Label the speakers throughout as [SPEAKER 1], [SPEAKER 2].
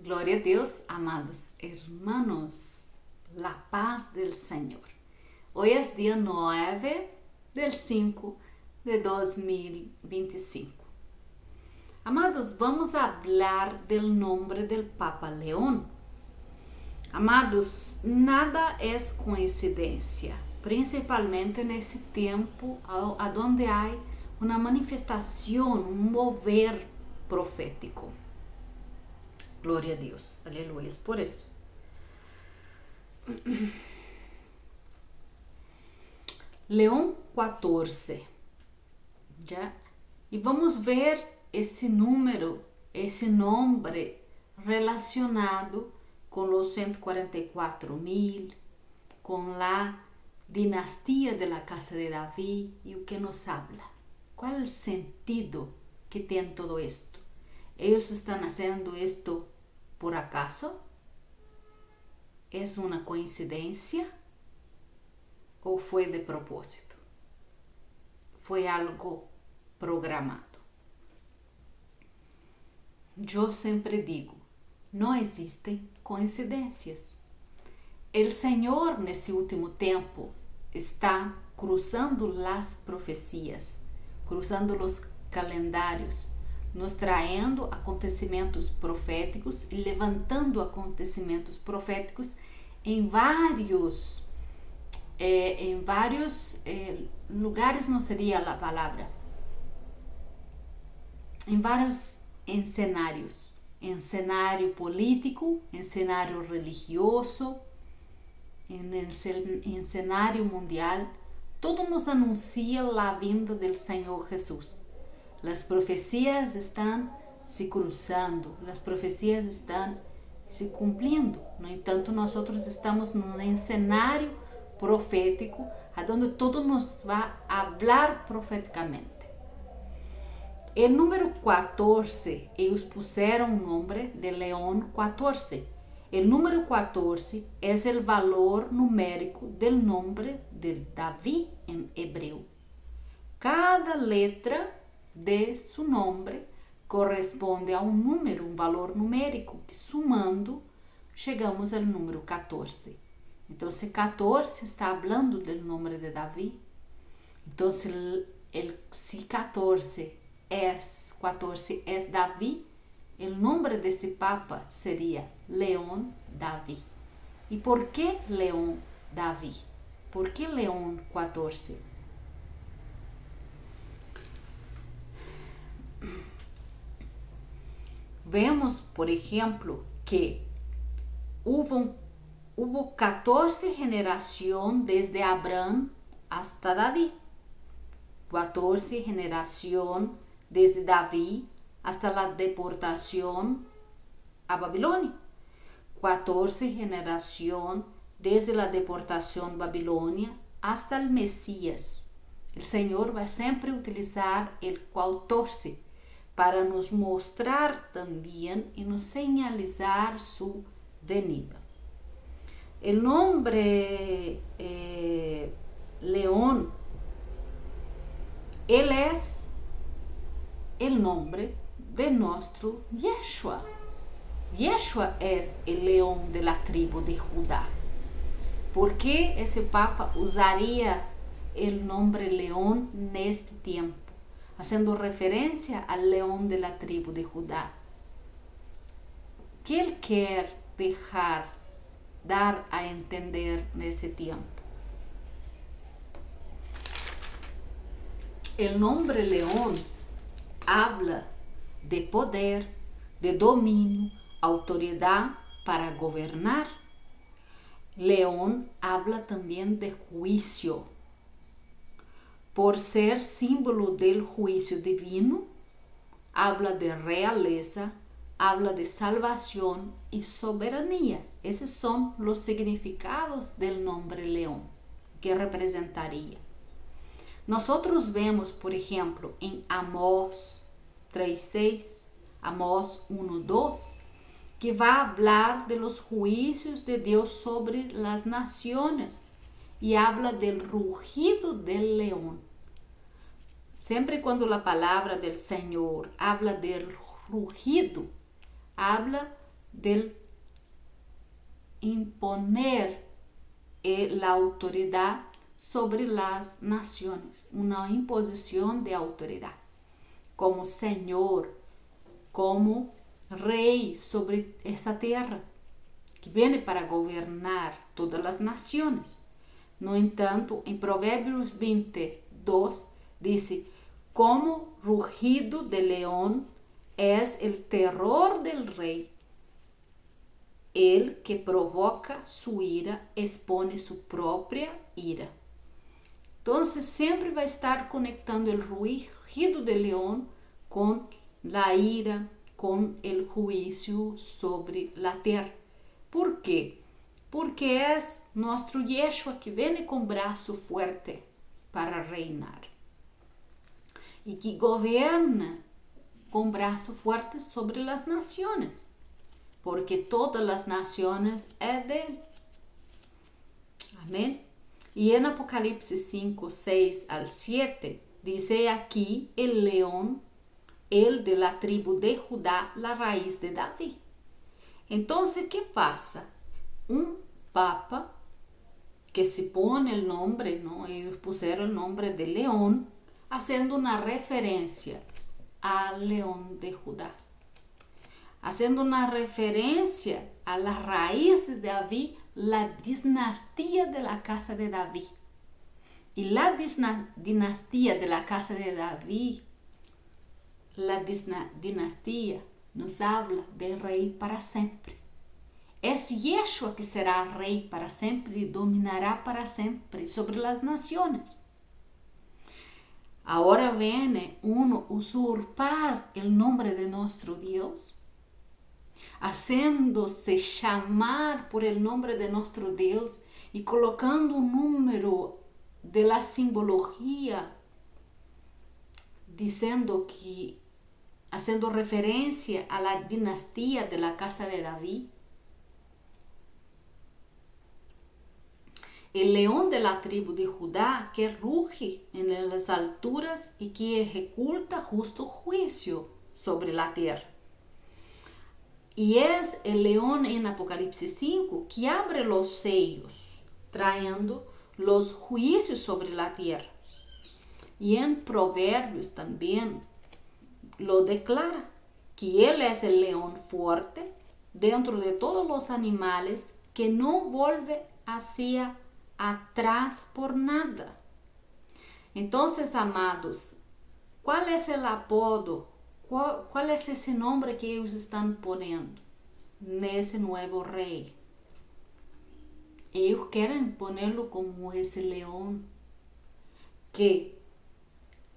[SPEAKER 1] Glória a Deus, amados hermanos, la paz del Señor. Hoy es día 9 del 5 de 2025. Amados, vamos a hablar del nombre del Papa León. Amados, nada es coincidencia, principalmente nesse tempo onde há uma manifestação, um mover profético. Glória a Deus, aleluia, por isso. Leão 14, já? E vamos ver esse número, esse nome relacionado com os 144.000, com a dinastia de la casa de Davi e o que nos habla. Qual é o sentido que tem todo isto? Eles estão fazendo isto por acaso? É uma coincidência? Ou foi de propósito? Foi algo programado? Eu sempre digo, não existem coincidências. O Senhor, nesse último tempo, está cruzando as profecias, cruzando os calendários, nos traindo acontecimentos proféticos e levantando acontecimentos proféticos em vários lugares, não seria a palavra, em vários cenários, em cenário político, em cenário religioso, em cenário mundial, todo nos anuncia a vinda do Senhor Jesus. As profecias estão se cruzando, as profecias estão se cumprindo. No entanto, nós estamos num cenário profético, onde todo nos vai falar profeticamente. O número 14, eles puseram o nome de Leão 14. O número 14 é o valor numérico do nome de Davi em hebreu. Cada letra de seu nome corresponde a um número, um valor numérico, que somando chegamos ao número 14. Então, se 14 está falando do nome de Davi, então se 14 é Davi, o nome desse Papa seria Leão Davi. E por que Leão Davi? Por que Leão 14? Vemos, por exemplo, que houve 14 gerações desde Abraham hasta Davi, 14 gerações desde Davi hasta a deportação a Babilônia, 14 gerações desde a deportação a Babilônia hasta o Messias. O Senhor vai sempre utilizar o 14 para nos mostrar também e nos señalizar sua venida. O nome Leão, ele é o nome de nosso Yeshua. Yeshua é o leão de la tribo de Judá. Por que esse Papa usaria o nome Leão neste tempo, fazendo referência ao leão de la tribo de Judá? O que ele quer dar a entender nesse tempo? O nome Leão habla de poder, de domínio, autoridade para governar. Leão habla também de juízo. Por ser símbolo do juízo divino, habla de realeza, habla de salvação e soberania. Esses são os significados do nome Leão, que representaria. Nós vemos, por exemplo, em Amós 3:6, Amós 1:2, que vai falar de los juízos de Deus sobre as nações e habla del rugido del leão. Sempre quando a palavra del Senhor habla del rugido, habla de imponer la autoridad sobre las naciones, una imposición de autoridad, como Señor, como Rey sobre esta tierra, que viene para gobernar todas las naciones. No entanto, em Provérbios 22, dice, como rugido de león es el terror del rey. El que provoca su ira expone su propia ira. Entonces, sempre vai estar conectando o rugido de leão com a ira, com o juízo sobre a terra. ¿Por quê? Porque é nosso Yeshua que vem com braço forte para reinar e que governa com braço forte sobre as nações, porque todas as nações é dele. Amém? E em Apocalipse 5, 6 al 7, diz aqui el león, el de la tribu de Judá, la raíz de Davi. Então, que passa? Papa que se pone el nombre, ¿no? Ellos pusieron el nombre de león, haciendo una referencia al león de Judá, haciendo una referencia a la raíz de David, la dinastía de la casa de David. Y la dinastía de la casa de David, la dinastía nos habla de rey para sempre. Es Yeshua que será rey para sempre y dominará para sempre sobre las naciones. Ahora viene uno usurpar el nombre de nuestro Dios, haciéndose llamar por el nombre de nuestro Dios y colocando un número de la simbología, diciendo que, haciendo referencia a la dinastía de la casa de David. El león de la tribu de Judá que ruge en las alturas y que ejecuta justo juicio sobre la tierra. Y es el león en Apocalipsis 5 que abre los sellos, trayendo los juicios sobre la tierra. Y en Proverbios también lo declara, que él es el león fuerte dentro de todos los animales que no vuelve hacia atrás por nada. Entonces, amados, ¿cuál es el apodo? ¿Cuál es ese nombre que ellos están poniendo nesse nuevo rey? Ellos quieren ponerlo como ese león que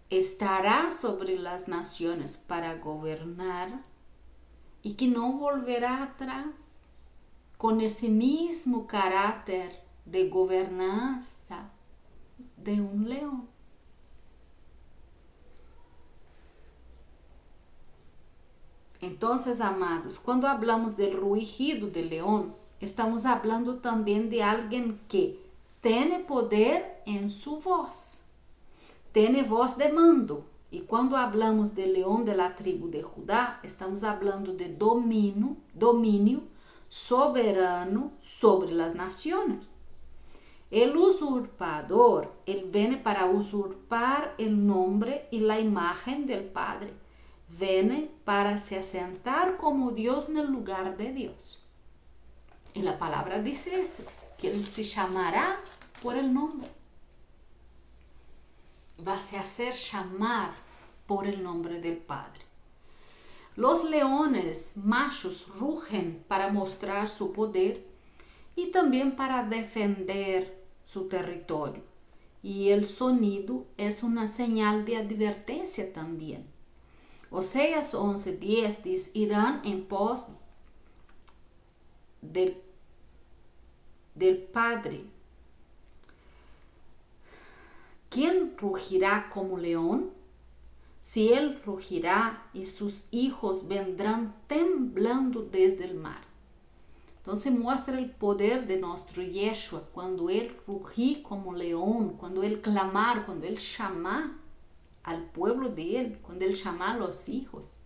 [SPEAKER 1] estará sobre las naciones para gobernar y que no volverá atrás, con ese mismo carácter de gobernanza de un león. Entonces, amados, cuando hablamos del rugido del león, estamos hablando también de alguien que tiene poder en su voz, tiene voz de mando. Y cuando hablamos del león de la tribu de Judá, estamos hablando de dominio soberano sobre las naciones. El usurpador, él viene para usurpar el nombre y la imagen del Padre. Viene para se asentar como Dios en el lugar de Dios. Y la palabra dice eso, que él se llamará por el nombre. Va a se hacer llamar por el nombre del Padre. Los leones machos rugen para mostrar su poder y también para defender su territorio. Y el sonido es una señal de advertencia también. Oseas 11:10 dice, irán en pos del Padre. ¿Quién rugirá como león? Si él rugirá y sus hijos vendrán temblando desde el mar. Entonces muestra el poder de nuestro Yeshua cuando él rugí como león, cuando él clamar, cuando él llama al pueblo de él, cuando él llama a los hijos.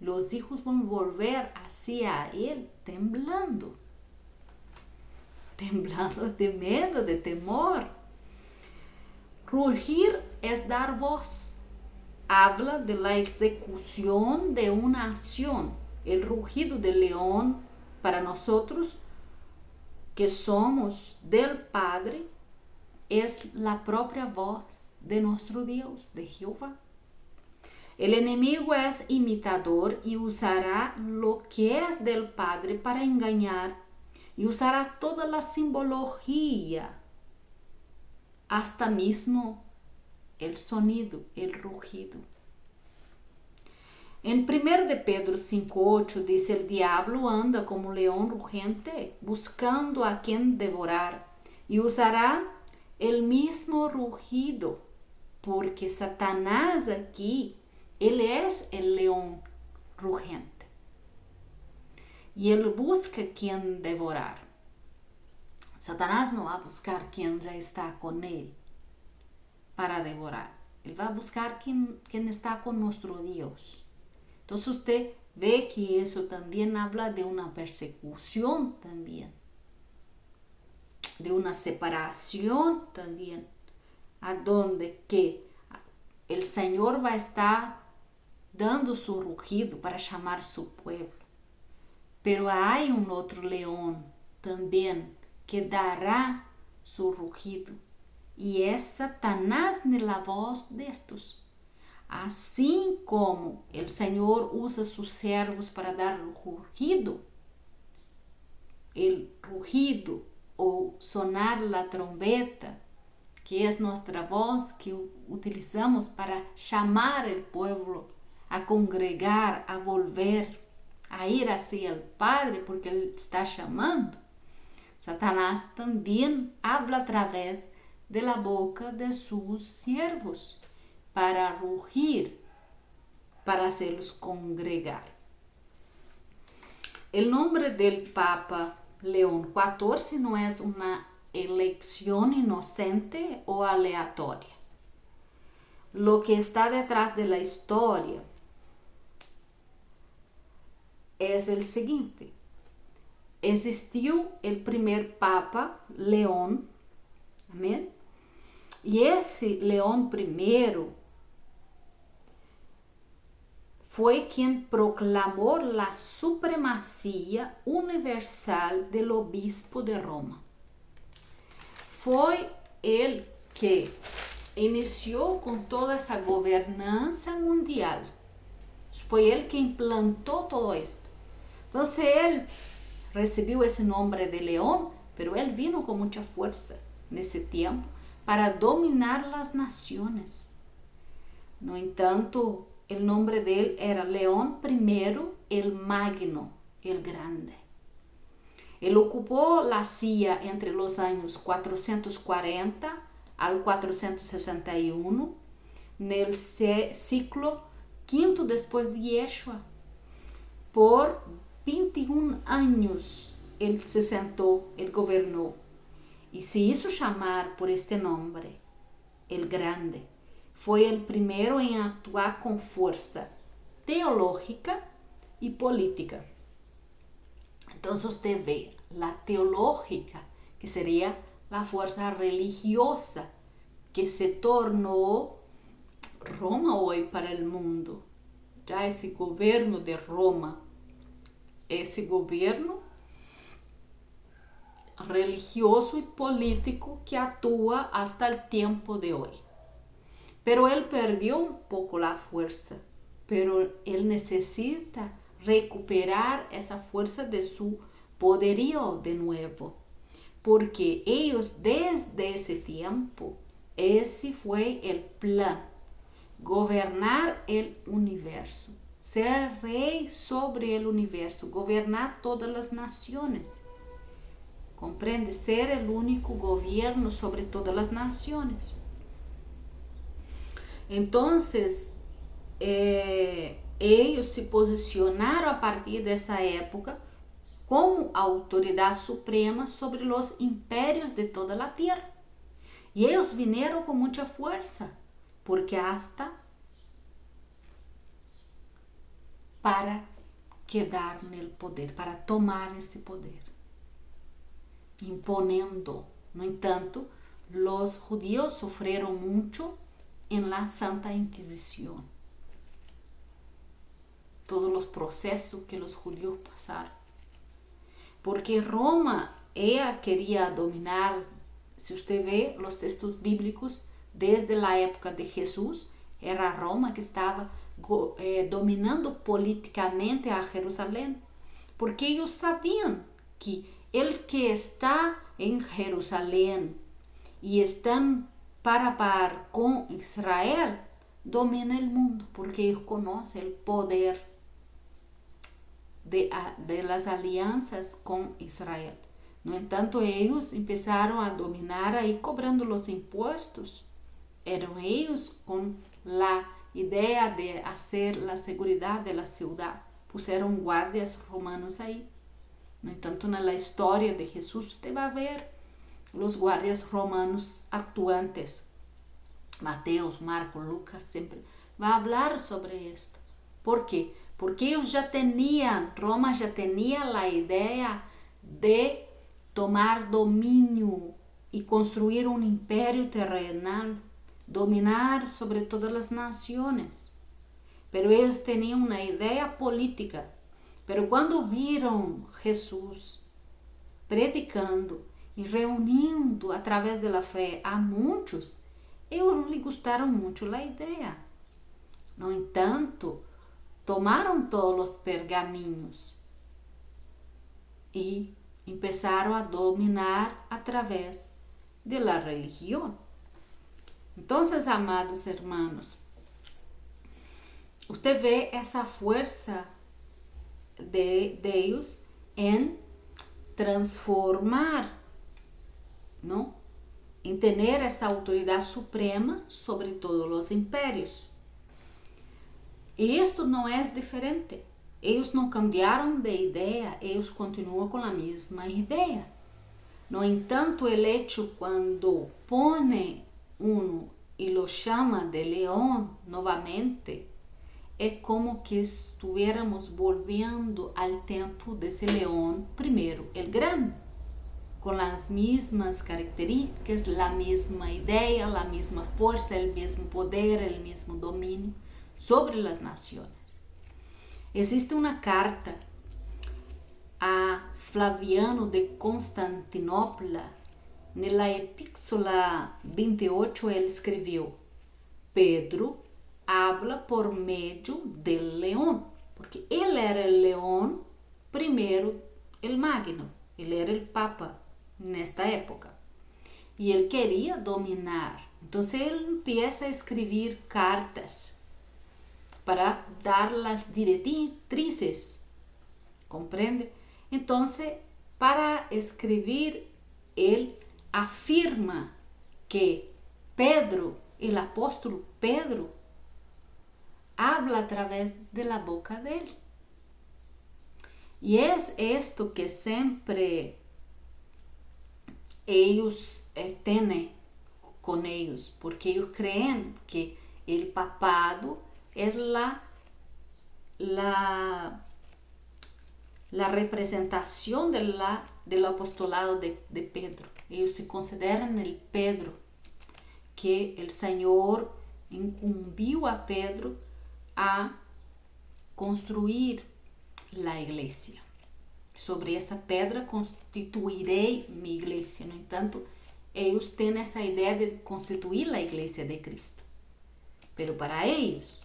[SPEAKER 1] los hijos van a volver hacia Él temblando de miedo, de temor. Rugir es dar voz. Habla de la ejecución de una acción. El rugido del león para nosotros que somos del Padre es la propia voz de nuestro Dios, de Jehová. El enemigo es imitador y usará lo que es del Padre para engañar y usará toda la simbología, hasta mismo el sonido, el rugido. En 1 de Pedro 5:8 dice: el diablo anda como un león rugente, buscando a quien devorar, y usará el mismo rugido, porque Satanás aquí, él es el león rugente. Y él busca quien devorar. Satanás no va a buscar quien ya está con él para devorar. Él va a buscar quien está con nuestro Dios. Entonces usted ve que eso también habla de una persecución también, de una separación también, a donde que el Señor va a estar dando su rugido para llamar su pueblo. Pero hay un otro león también que dará su rugido, y es Satanás en la voz de estos. Así como el Señor usa sus siervos para dar el rugido o sonar la trompeta, que es nuestra voz que utilizamos para llamar al pueblo a congregar, a volver, a ir hacia el Padre, porque Él está llamando. Satanás también habla a través de la boca de sus siervos para rugir, para hacerlos congregar. El nombre del Papa León XIV no es una elección inocente o aleatoria. Lo que está detrás de la historia es el siguiente. Existió el primer Papa, León, amén, y ese León I fue quien proclamó la supremacía universal del obispo de Roma. Fue él que inició con toda esa gobernanza mundial. Fue él que implantó todo esto. Entonces él recibió ese nombre de león, pero él vino con mucha fuerza en ese tiempo para dominar las naciones. No entanto, el nombre de él era León I el Magno, el Grande. Él ocupó la silla entre los años 440 al 461, en el ciclo quinto después de Yeshua. Por 21 años él se sentó, él gobernó y se hizo llamar por este nombre, el Grande. Fue el primero en actuar con fuerza teológica y política. Entonces usted ve la teológica, que sería la fuerza religiosa que se tornó Roma hoy para el mundo. Ya ese gobierno de Roma, ese gobierno religioso y político que actúa hasta el tiempo de hoy. Pero él perdió un poco la fuerza, pero él necesita recuperar esa fuerza de su poderío de nuevo, porque ellos desde ese tiempo, ese fue el plan, gobernar el universo, ser rey sobre el universo, gobernar todas las naciones. ¿Comprende? Ser el único gobierno sobre todas las naciones. Entonces, ellos se posicionaron a partir de esa época como autoridad suprema sobre los imperios de toda la tierra. Y ellos vinieron con mucha fuerza, porque hasta para quedar no poder, para tomar esse poder, imponendo. No entanto, los judíos sofreram muito em la Santa Inquisição. Todos os processos que os judíos passaram. Porque Roma, ella queria dominar, se você vê os textos bíblicos, desde a época de Jesus, era Roma que estava dominando politicamente a Jerusalém, porque eles sabiam que el que está em Jerusalém e estão para par com Israel, domina o mundo, porque eles conhecem o poder de las alianças com Israel. No entanto, eles começaram a dominar aí cobrando os impostos. Eram eles com a ideia de fazer a segurança da cidade. Puseram guardias romanos aí. No entanto, na história de Jesus, você vai ver os guardias romanos atuantes. Mateus, Marcos, Lucas sempre vai falar sobre isto. Por quê? Porque eles já tinham, Roma já tinha a ideia de tomar domínio e construir um império terrenal, dominar sobre todas as nações. Pero eles tinham uma ideia política. Pero quando viram Jesus predicando e reunindo através da fé a muitos, eles não lhe gostaram muito a ideia. No entanto, tomaram todos os pergaminhos e começaram a dominar através da religião. Então, amados hermanos, você vê essa força de Deus em transformar, não? Em ter essa autoridade suprema sobre todos os impérios. E isto não é diferente. Eles não cambiaram de ideia, eles continuam com a mesma ideia. No entanto, o hecho quando pone e lo chama de leão novamente, é como que estuviéramos volviendo ao tempo desse leão primeiro, el grande, com as mesmas características, a mesma ideia, a mesma força, o mesmo poder, o mesmo domínio sobre as nações. Existe uma carta a Flaviano de Constantinopla. Na Epístola 28 ele escreveu: Pedro habla por meio del leão, porque ele era o leão primeiro, el magno, ele era o papa nesta época, e ele queria dominar. Então ele empieza a escrever cartas para dar as diretrizes, compreende? Então, para escrever, ele afirma que Pedro, o apóstolo Pedro, habla através da boca dele. E é isto que sempre eles têm com eles, porque eles creem que o papado é la representación del apostolado de Pedro. Ellos se consideran el Pedro, que el Señor incumbió a Pedro a construir la iglesia. Sobre essa pedra constituirei mi iglesia. No entanto, ellos têm essa ideia de constituir a iglesia de Cristo. Pero para ellos,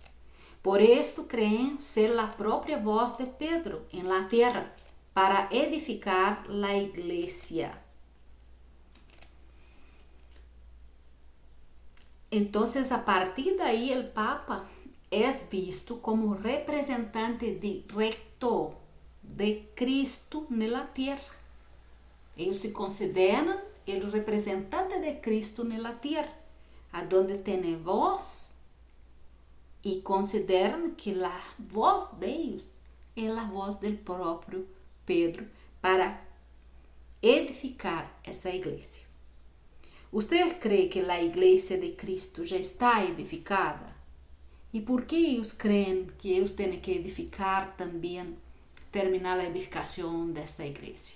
[SPEAKER 1] por esto creen ser la propia voz de Pedro en la tierra para edificar la iglesia. Entonces, a partir de ahí, el Papa es visto como representante directo de Cristo en la tierra. Ellos se consideran el representante de Cristo en la tierra, a donde tiene voz. E consideram que a voz deles é a voz do próprio Pedro para edificar essa igreja. Você crê que a igreja de Cristo já está edificada? E por que eles creem que eles têm que edificar também, terminar a edificação desta igreja?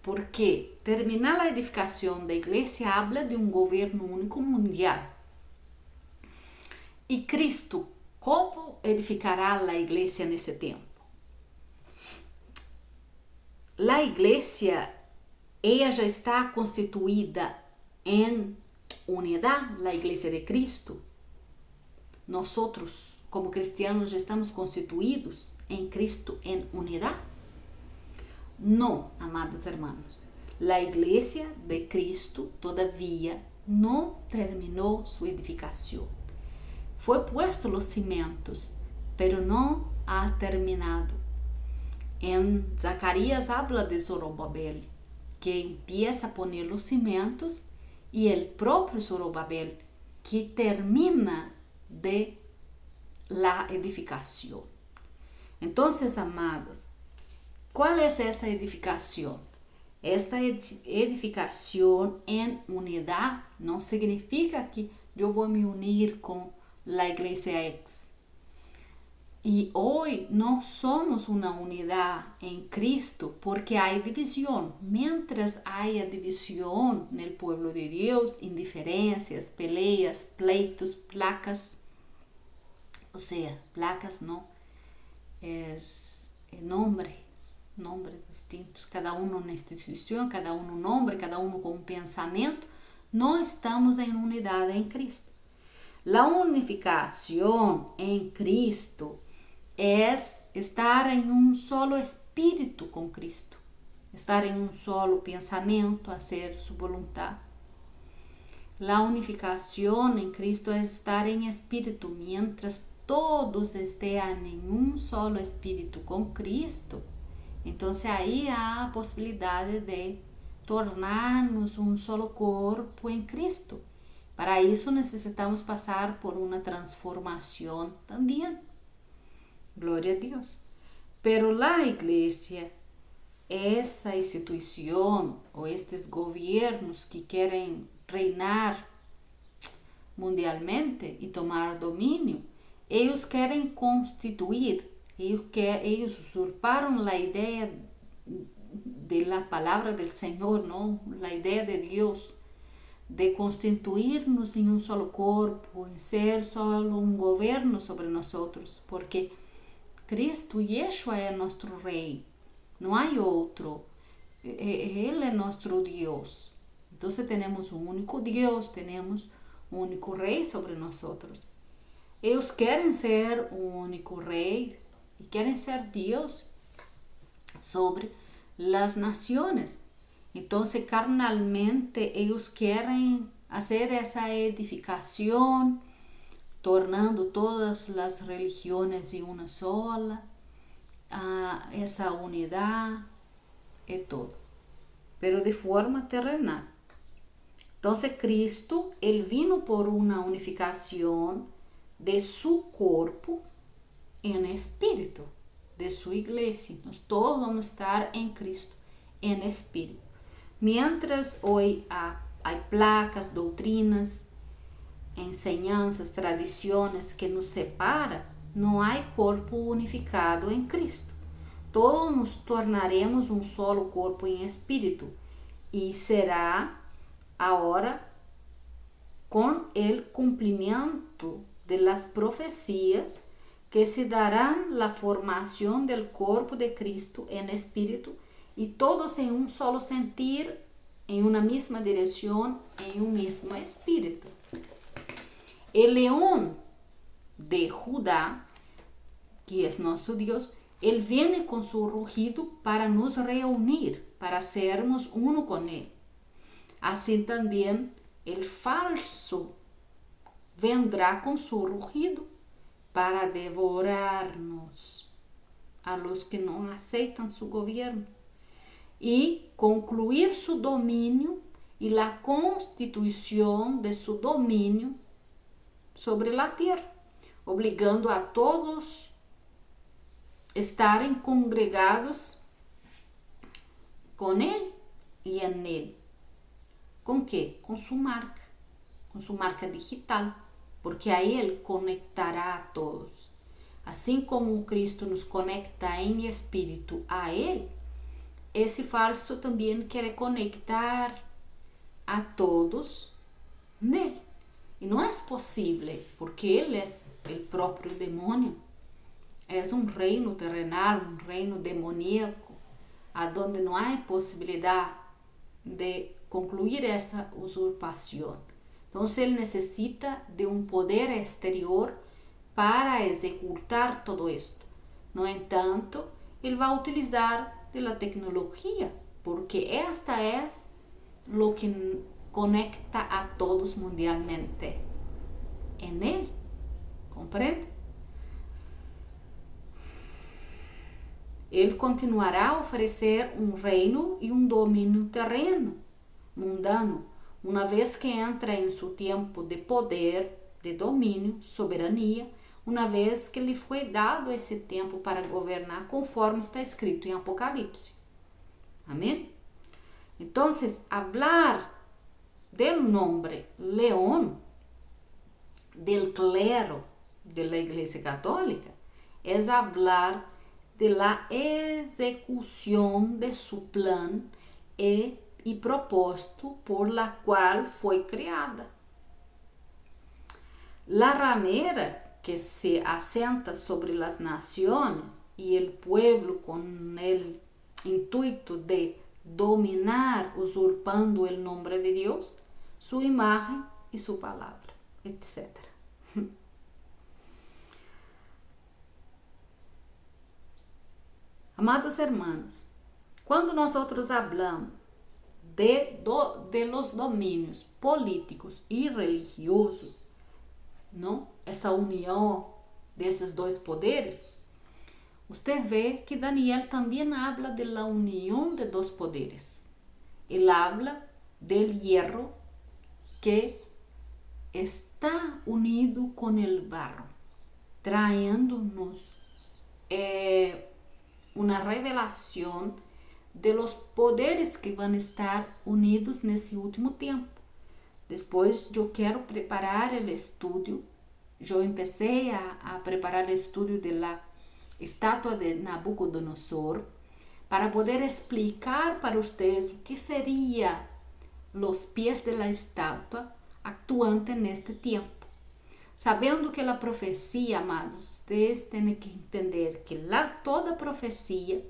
[SPEAKER 1] Porque terminar a edificação da igreja habla de um governo único mundial. E Cristo, como edificará a igreja nesse tempo? A igreja, ela já está constituída em unidade, a igreja de Cristo. Nós, como cristianos, já estamos constituídos em Cristo em unidade? Não, amados hermanos. A igreja de Cristo, todavia, não terminou sua edificação. Foi puesto os cimentos, pero não ha terminado. Em Zacarias habla de Zorobabel, que empieza a poner os cimentos, e o próprio Zorobabel, que termina de la edificação. Então, amados, qual é essa edificação? Esta edificação em unidade não significa que eu vou me unir com a igreja X. E hoje nós somos uma unidade em Cristo porque há divisão. Mientras há divisão no povo de Deus, indiferenças, peleas, pleitos, placas, ou seja, placas não, nombres distintos, cada um na instituição, cada um no nome, cada um com um pensamento. Não estamos em unidade em Cristo. A unificação em Cristo é estar em um solo espírito com Cristo, estar em um solo pensamento, fazer sua vontade. A unificação em Cristo é estar em espírito, mientras todos estejam em um solo espírito com Cristo. Então, aí há a possibilidade de tornar-nos um solo corpo em Cristo. Para isso, necessitamos passar por uma transformação também. Glória a Deus. Pero a igreja, essa instituição ou estes governos que querem reinar mundialmente e tomar domínio, eles querem constituir, eles usurparam a ideia da palavra do Senhor, não? A ideia de Deus, de constituir-nos em um solo corpo, em ser só um governo sobre nós, porque Cristo, Yeshua, é nosso Rei, não há outro, Ele é nosso Deus. Então, temos um único Deus, temos um único Rei sobre nós. Eles querem ser um único Rei e querem ser Deus sobre as nações. Então, carnalmente, eles querem fazer essa edificação, tornando todas as religiões em uma sola, essa unidade e tudo, pero de forma terrenal. Então, Cristo, ele vino por uma unificação de seu corpo em espírito, de sua igreja. Nós todos vamos estar em Cristo, em espírito. Mientras hoje há placas, doutrinas, enseñanças, tradições que nos separam, não há corpo unificado em Cristo. Todos nos tornaremos um solo corpo em espírito, e será agora com o cumprimento de las profecias que se darán la formación del cuerpo de Cristo en espíritu, y todos en un solo sentir, en una misma dirección, en un mismo espíritu. El león de Judá, que es nuestro Dios, él viene con su rugido para nos reunir, para sermos uno con él. Así también el falso vendrá con su rugido para devorarnos a los que no aceitan su gobierno y concluir su dominio y la constitución de su dominio sobre la tierra, obligando a todos estarem congregados com ele e en ele. Com que? Com sua marca digital. porque aí Ele conectará a todos. Assim como Cristo nos conecta em espírito a Ele, esse falso também quer conectar a todos nele. E não é possível, porque ele é o próprio demônio. É um reino terrenal, um reino demoníaco, onde não há possibilidade de concluir essa usurpação. Então, ele necessita de um poder exterior para executar todo isto. No entanto, ele vai utilizar da tecnologia, porque esta é o que conecta a todos mundialmente en Él. ¿Compreende? Ele continuará a oferecer um reino e um domínio terreno, mundano, uma vez que entra em seu tempo de poder, de domínio, soberania, uma vez que lhe foi dado esse tempo para governar, conforme está escrito em Apocalipse. Amém? Então, hablar del nombre León del clero de la Iglesia Católica es hablar de la ejecución de su plan y propósito por la cual fue creada. La ramera que se asienta sobre las naciones y el pueblo con el intuito de dominar, usurpando el nombre de Dios, su imagen y su palabra, etc. Amados hermanos, quando nós hablamos de los domínios políticos e religiosos, não? Essa união desses dois poderes, você vê que Daniel também habla de la união de dos poderes. Ele habla del hierro que está unido com el barro, trayéndonos uma revelação de los poderes que vão estar unidos nesse último tempo. Depois eu quero preparar o estudo. Eu comecei a preparar o estudo da estátua de Nabucodonosor para poder explicar para vocês o que seria os pés da estátua actuante neste tempo. Sabendo que a profecia, amados, vocês têm que entender que toda profecia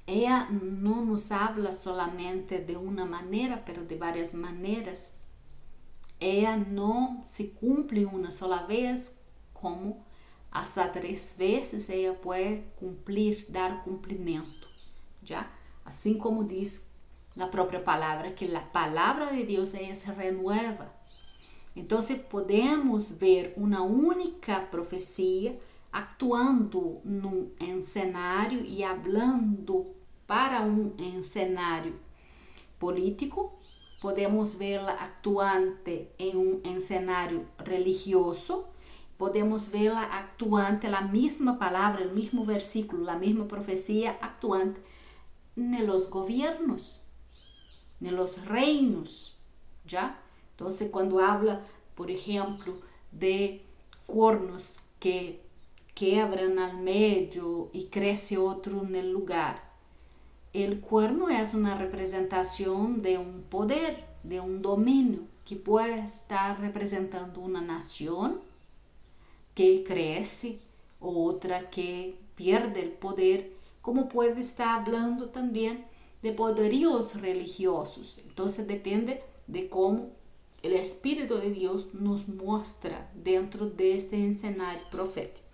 [SPEAKER 1] ela não nos habla solamente de uma maneira, pero de várias maneiras. Ela não se cumpre uma sola vez, como hasta 3 vezes ela pode cumprir, dar cumprimento. Já? Assim como diz na própria palavra, que a palavra de Deus ela se renueva. Então, podemos ver uma única profecia actuando num cenário e falando para um cenário político. Podemos vê-la actuante em um cenário religioso. Podemos vê-la actuante, a mesma palavra, o mesmo versículo, a mesma profecia actuante nos governos, nos reinos, já? Então, quando habla, por exemplo, de cornos que quebram ao meio e cresce outro no lugar, o cuerno é uma representação de um poder, de um domínio, que pode estar representando uma nação que cresce, outra que perde o poder, como pode estar falando também de poderios religiosos. Então, depende de como o Espírito de Deus nos mostra dentro deste cenário profético.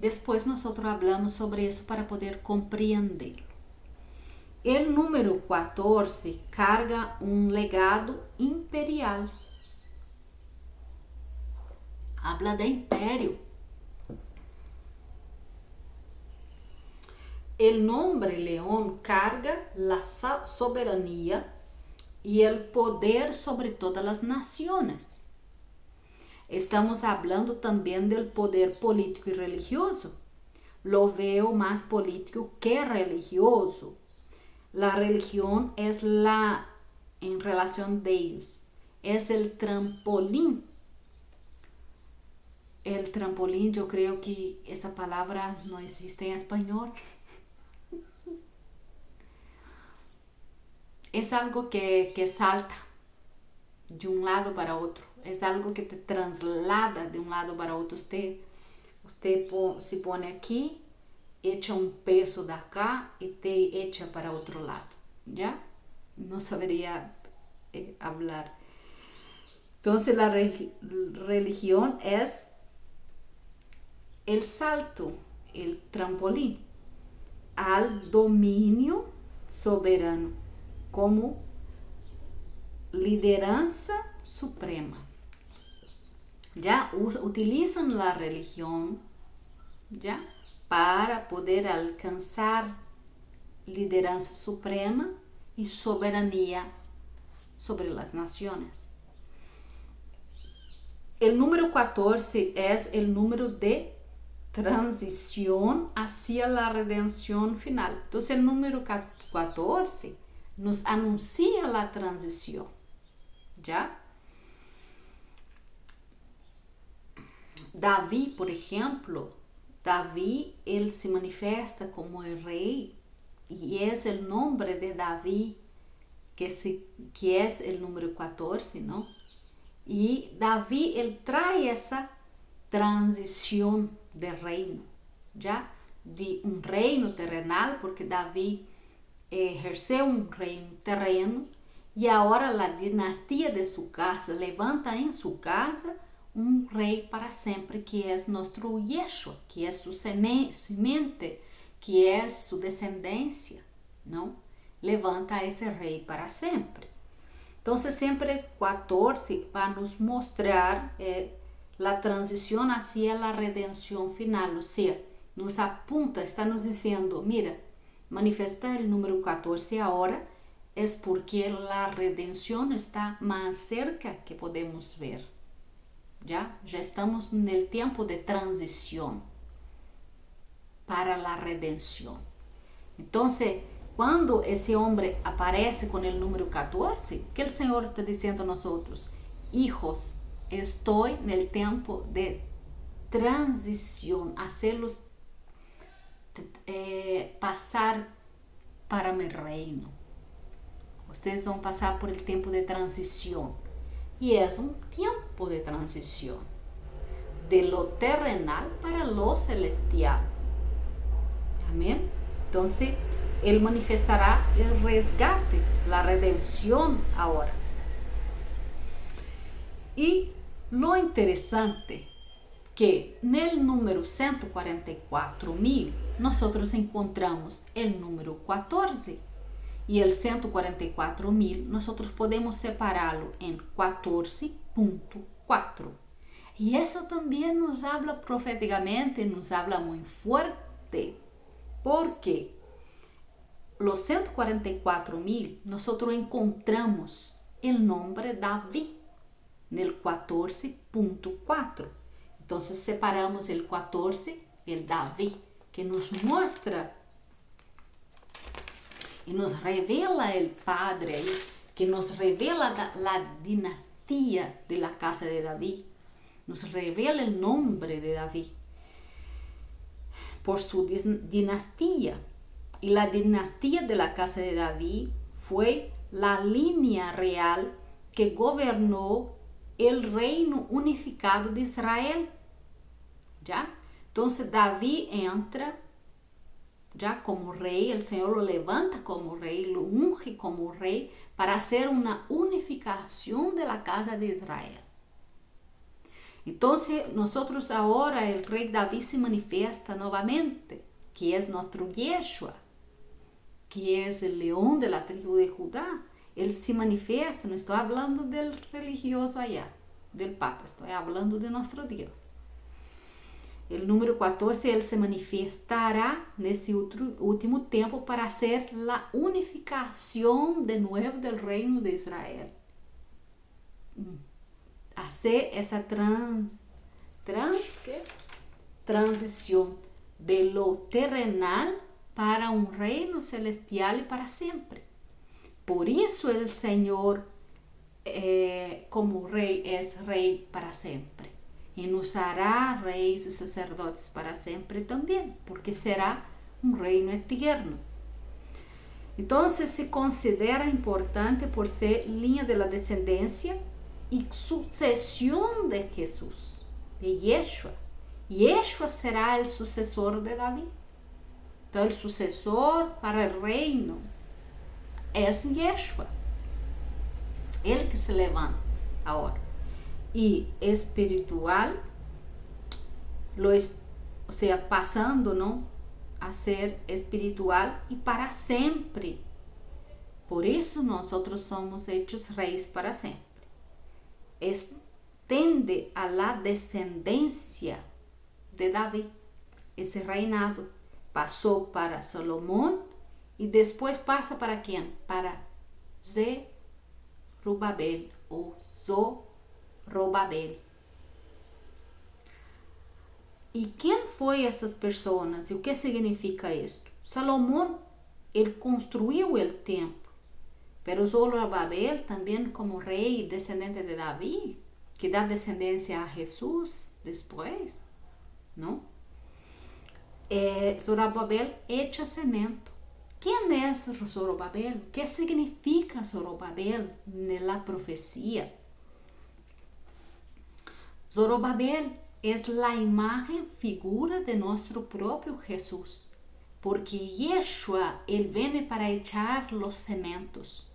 [SPEAKER 1] Depois nós falamos sobre isso para poder compreendê-lo. O número 14 carga um legado imperial. Habla de império. O nome León carga a soberania e o poder sobre todas as nações. Estamos hablando também do poder político e religioso. Lo veo mais político que religioso. La religión es en relación de ellos, es el trampolín. El trampolín, yo creo que esa palabra no existe en español. Es algo que salta de un lado para otro. Es algo que te traslada de un lado para otro. Usted se pone aquí, echa un peso de acá y te echa para otro lado. ¿Ya? No sabría hablar. Entonces la religión es el salto, el trampolín al dominio soberano como lideranza suprema. Ya utilizan la religión, ya, para poder alcanzar lideranza suprema y soberanía sobre las naciones. El número 14 es el número de transición hacia la redención final. Entonces el número 14 nos anuncia la transición, ¿ya? Davi, por ejemplo, él se manifiesta como el rey y es el nombre de Davi que es el número 14, ¿no? Y Davi, él trae esa transición de reino, ¿ya? De un reino terrenal, porque Davi ejerceu un reino terreno y ahora la dinastía de su casa levanta en su casa un rey para siempre, que es nuestro Yeshua, que es su semente, que es su descendencia, ¿no? Levanta a ese rey para siempre. Entonces siempre 14 va a nos mostrar la transición hacia la redención final, o sea, nos apunta, está nos diciendo, mira, manifesta el número 14 ahora, es porque la redención está más cerca que podemos ver. Ya estamos en el tiempo de transición para la redención. Entonces, cuando ese hombre aparece con el número 14, que el Señor está diciendo a nosotros, hijos, estoy en el tiempo de transición, hacerlos pasar para mi reino. Ustedes van a pasar por el tiempo de transición. Y es un tiempo de transición de lo terrenal para lo celestial. Amén. Entonces, Él manifestará el rescate, la redención ahora. Y lo interesante que en el número 144.000 nosotros encontramos el número 14. Y el 144.000 nosotros podemos separarlo en 14.4. Y eso también nos habla proféticamente, nos habla muy fuerte, porque los 144.000 nosotros encontramos el nombre Davi en el 14.4. Entonces separamos el 14, el Davi, que nos muestra y nos revela el Padre, que nos revela la dinastía de la casa de David, nos revela el nombre de David por su dinastía. Y la dinastía de la casa de David fue la línea real que gobernó el reino unificado de Israel. ¿Ya? Entonces David entra ya como rey, el Señor lo levanta como rey, lo unge como rey para hacer una unificación de la casa de Israel. Entonces nosotros ahora, el rey David se manifiesta nuevamente, que es nuestro Yeshua, que es el león de la tribu de Judá. Él se manifiesta, no estoy hablando del religioso allá, del Papa, estoy hablando de nuestro Dios. El número 14, Él se manifestará en este último tiempo para hacer la unificación de nuevo del reino de Israel. Hacer esa transición de lo terrenal para un reino celestial y para siempre. Por eso el Señor como rei, é rei para sempre. E nos hará reis e sacerdotes para sempre também, porque será um reino eterno. Então, se considera importante por ser linha de la descendência e sucessão de Jesus, de Yeshua. Yeshua será o sucessor de Davi. Então, o sucessor para o reino é Yeshua. Ele que se levanta agora. E espiritual, ou seja, passando, não, a ser espiritual e para sempre. Por isso, nós somos hechos reis para sempre. Estende a la descendência de Davi. Esse reinado passou para Salomão e depois passa para quem? Para Zerubabel ou Zorobabel. E quem foi essas pessoas? E o que significa isto? Salomão, ele construiu o templo, pero Zorobabel também como rei descendente de Davi, que dá descendência a Jesus depois, não? Zorobabel echa cemento. Quem é Zorobabel? O que significa Zorobabel na profecia? Zorobabel é a imagem, figura de nosso próprio Jesus, porque Yeshua, ele vem para echar os cementos.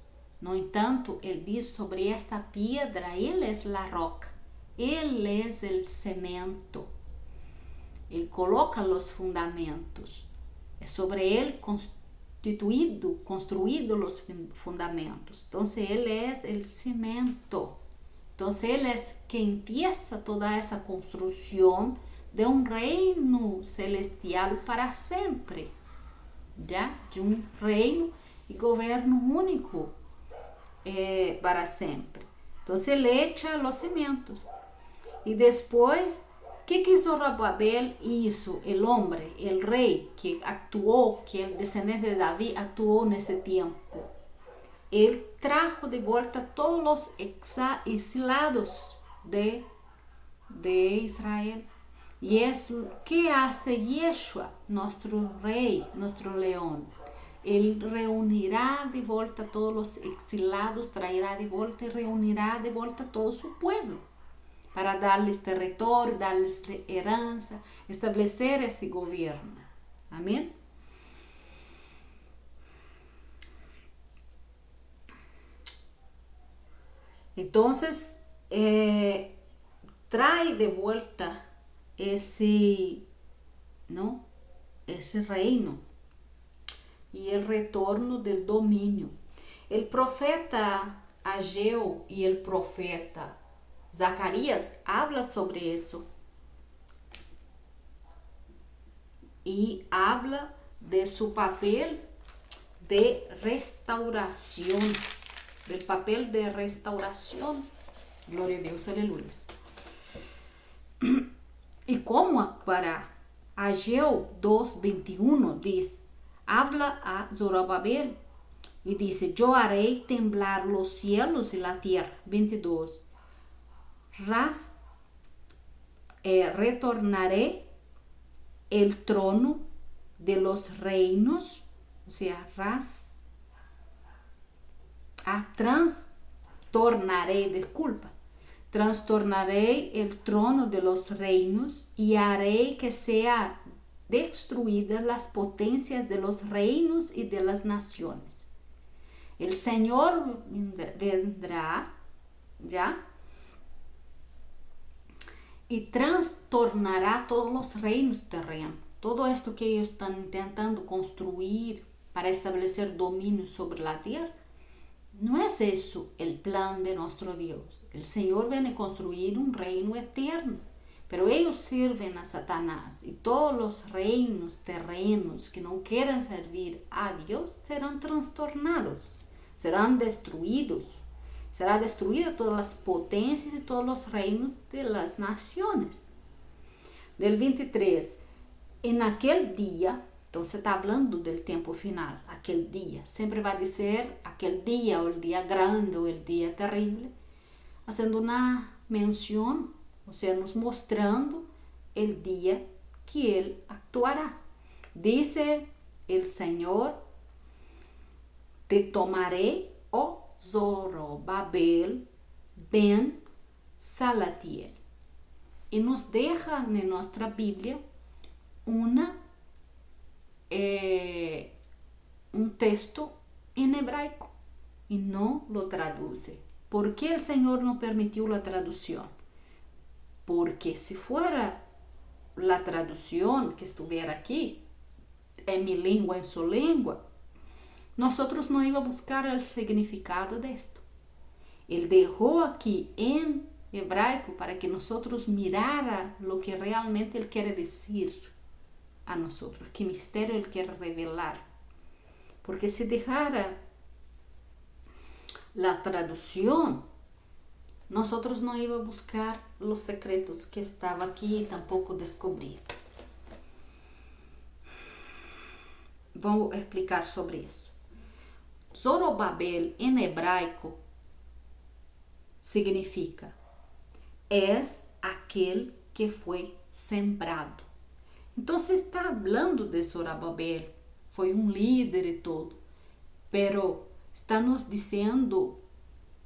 [SPEAKER 1] No entanto, ele diz sobre esta pedra, ele é a roca, ele é o cemento. Ele coloca os fundamentos. É sobre ele construído os fundamentos. Então, ele é o cimento. Então, ele é quem empieza toda essa construção de um reino celestial para sempre, já? De um reino e governo único para sempre. Então, ele echa os cimentos. E depois, o que Zorobabel hizo? O homem, o rei que actuou, que é o descendente de Davi, actuou nesse tempo. Ele trajo de volta todos os exilados de Israel. E isso que hace Yeshua, nosso rei, nosso leão. Ele reunirá de volta todos os exilados, trairá de volta e reunirá de volta todo o seu povo, para dar-lhes território, dar-lhes herança, estabelecer esse governo. Amém? Então, traz de volta esse reino e o retorno do domínio. O profeta Ageu e o profeta Zacarias habla sobre isso e habla de su papel de restauração, del papel de restauração. Glória a Deus, aleluia. E como actuará? Ageu 2:21 diz: habla a Zorobabel e diz: yo haré temblar los cielos y la tierra. 22. Retornaré el trono de los reinos, o sea, trastornaré el trono de los reinos y haré que sea destruidas las potencias de los reinos y de las naciones. El Señor vendrá, ¿ya? Y trastornará todos los reinos terrenos. Todo esto que ellos están intentando construir para establecer dominio sobre la tierra, no es eso el plan de nuestro Dios. El Señor viene a construir un reino eterno, pero ellos sirven a Satanás y todos los reinos terrenos que no quieran servir a Dios serán trastornados, serán destruidos. Será destruida todas las potencias y todos los reinos de las naciones. Del 23, en aquel día, entonces está hablando del tiempo final, aquel día, siempre va a decir aquel día o el día grande o el día terrible, haciendo una mención, o sea, nos mostrando el día que Él actuará. Dice el Señor: te tomaré, oh Zorobabel ben Salatiel. Y nos deja en nuestra Biblia un texto en hebraico y no lo traduce. ¿Por qué el Señor no permitió la traducción? Porque si fuera la traducción que estuviera aquí, en mi lengua, en su lengua, nosotros no íbamos a buscar el significado de esto. Él dejó aquí en hebraico para que nosotros mirara lo que realmente Él quiere decir a nosotros, qué misterio Él quiere revelar. Porque si dejara la traducción, nosotros no íbamos a buscar los secretos que estaba aquí y tampoco descubrir. Vamos a explicar sobre eso. Zorobabel en hebraico significa es aquel que fue sembrado. Entonces está hablando de Zorobabel, foi líder e todo, pero está nos dizendo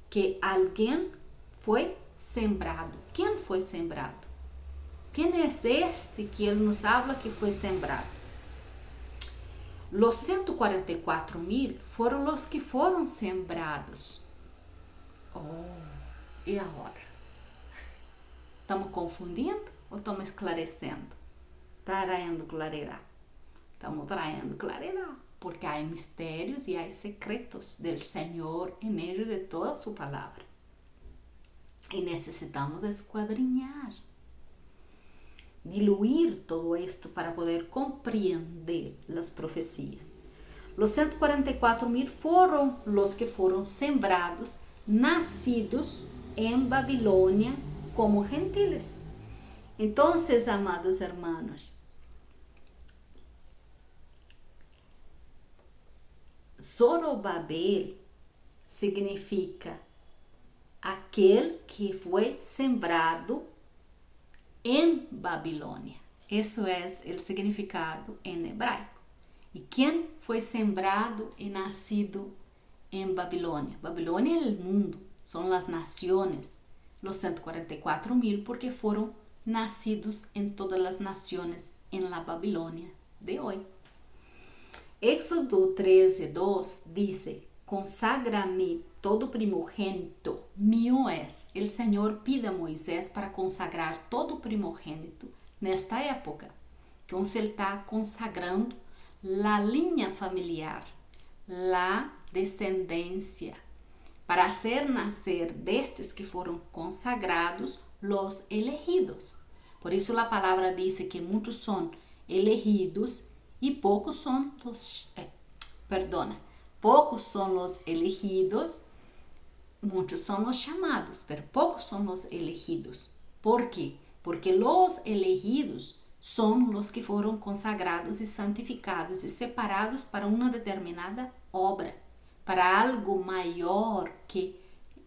[SPEAKER 1] que alguém foi sembrado. Quem foi sembrado? Quem é este que ele nos habla que foi sembrado? Los 144,000 foram os que foram sembrados. E agora? Estamos confundindo ou estamos esclarecendo? Traindo claridade. Estamos trayendo claridad, porque hay misterios y hay secretos del Señor en medio de toda su palabra. Y necesitamos escuadriñar, diluir todo esto para poder comprender las profecías. Los 144,000 fueron los que fueron sembrados, nacidos en Babilonia como gentiles. Entonces, amados hermanos, Zorobabel significa aquel que fue sembrado en Babilonia. Eso es el significado en hebraico. ¿Y quién fue sembrado y nacido en Babilonia? Babilonia es el mundo, son las naciones. Los 144,000 porque fueron nacidos en todas las naciones en la Babilonia de hoy. Éxodo 13:2 dice: conságrame todo primogênito, mío es. El Señor pide a Moisés para consagrar todo primogênito nesta época. Então, ele está consagrando a linha familiar, a descendência, para hacer nascer destes que foram consagrados los elegidos. Por isso a palavra diz que muitos são elegidos e poucos são poucos são os elegidos, muitos são os chamados, pero poucos são os elegidos. ¿Por quê? Porque os elegidos são os que foram consagrados e santificados e separados para uma determinada obra, para algo maior que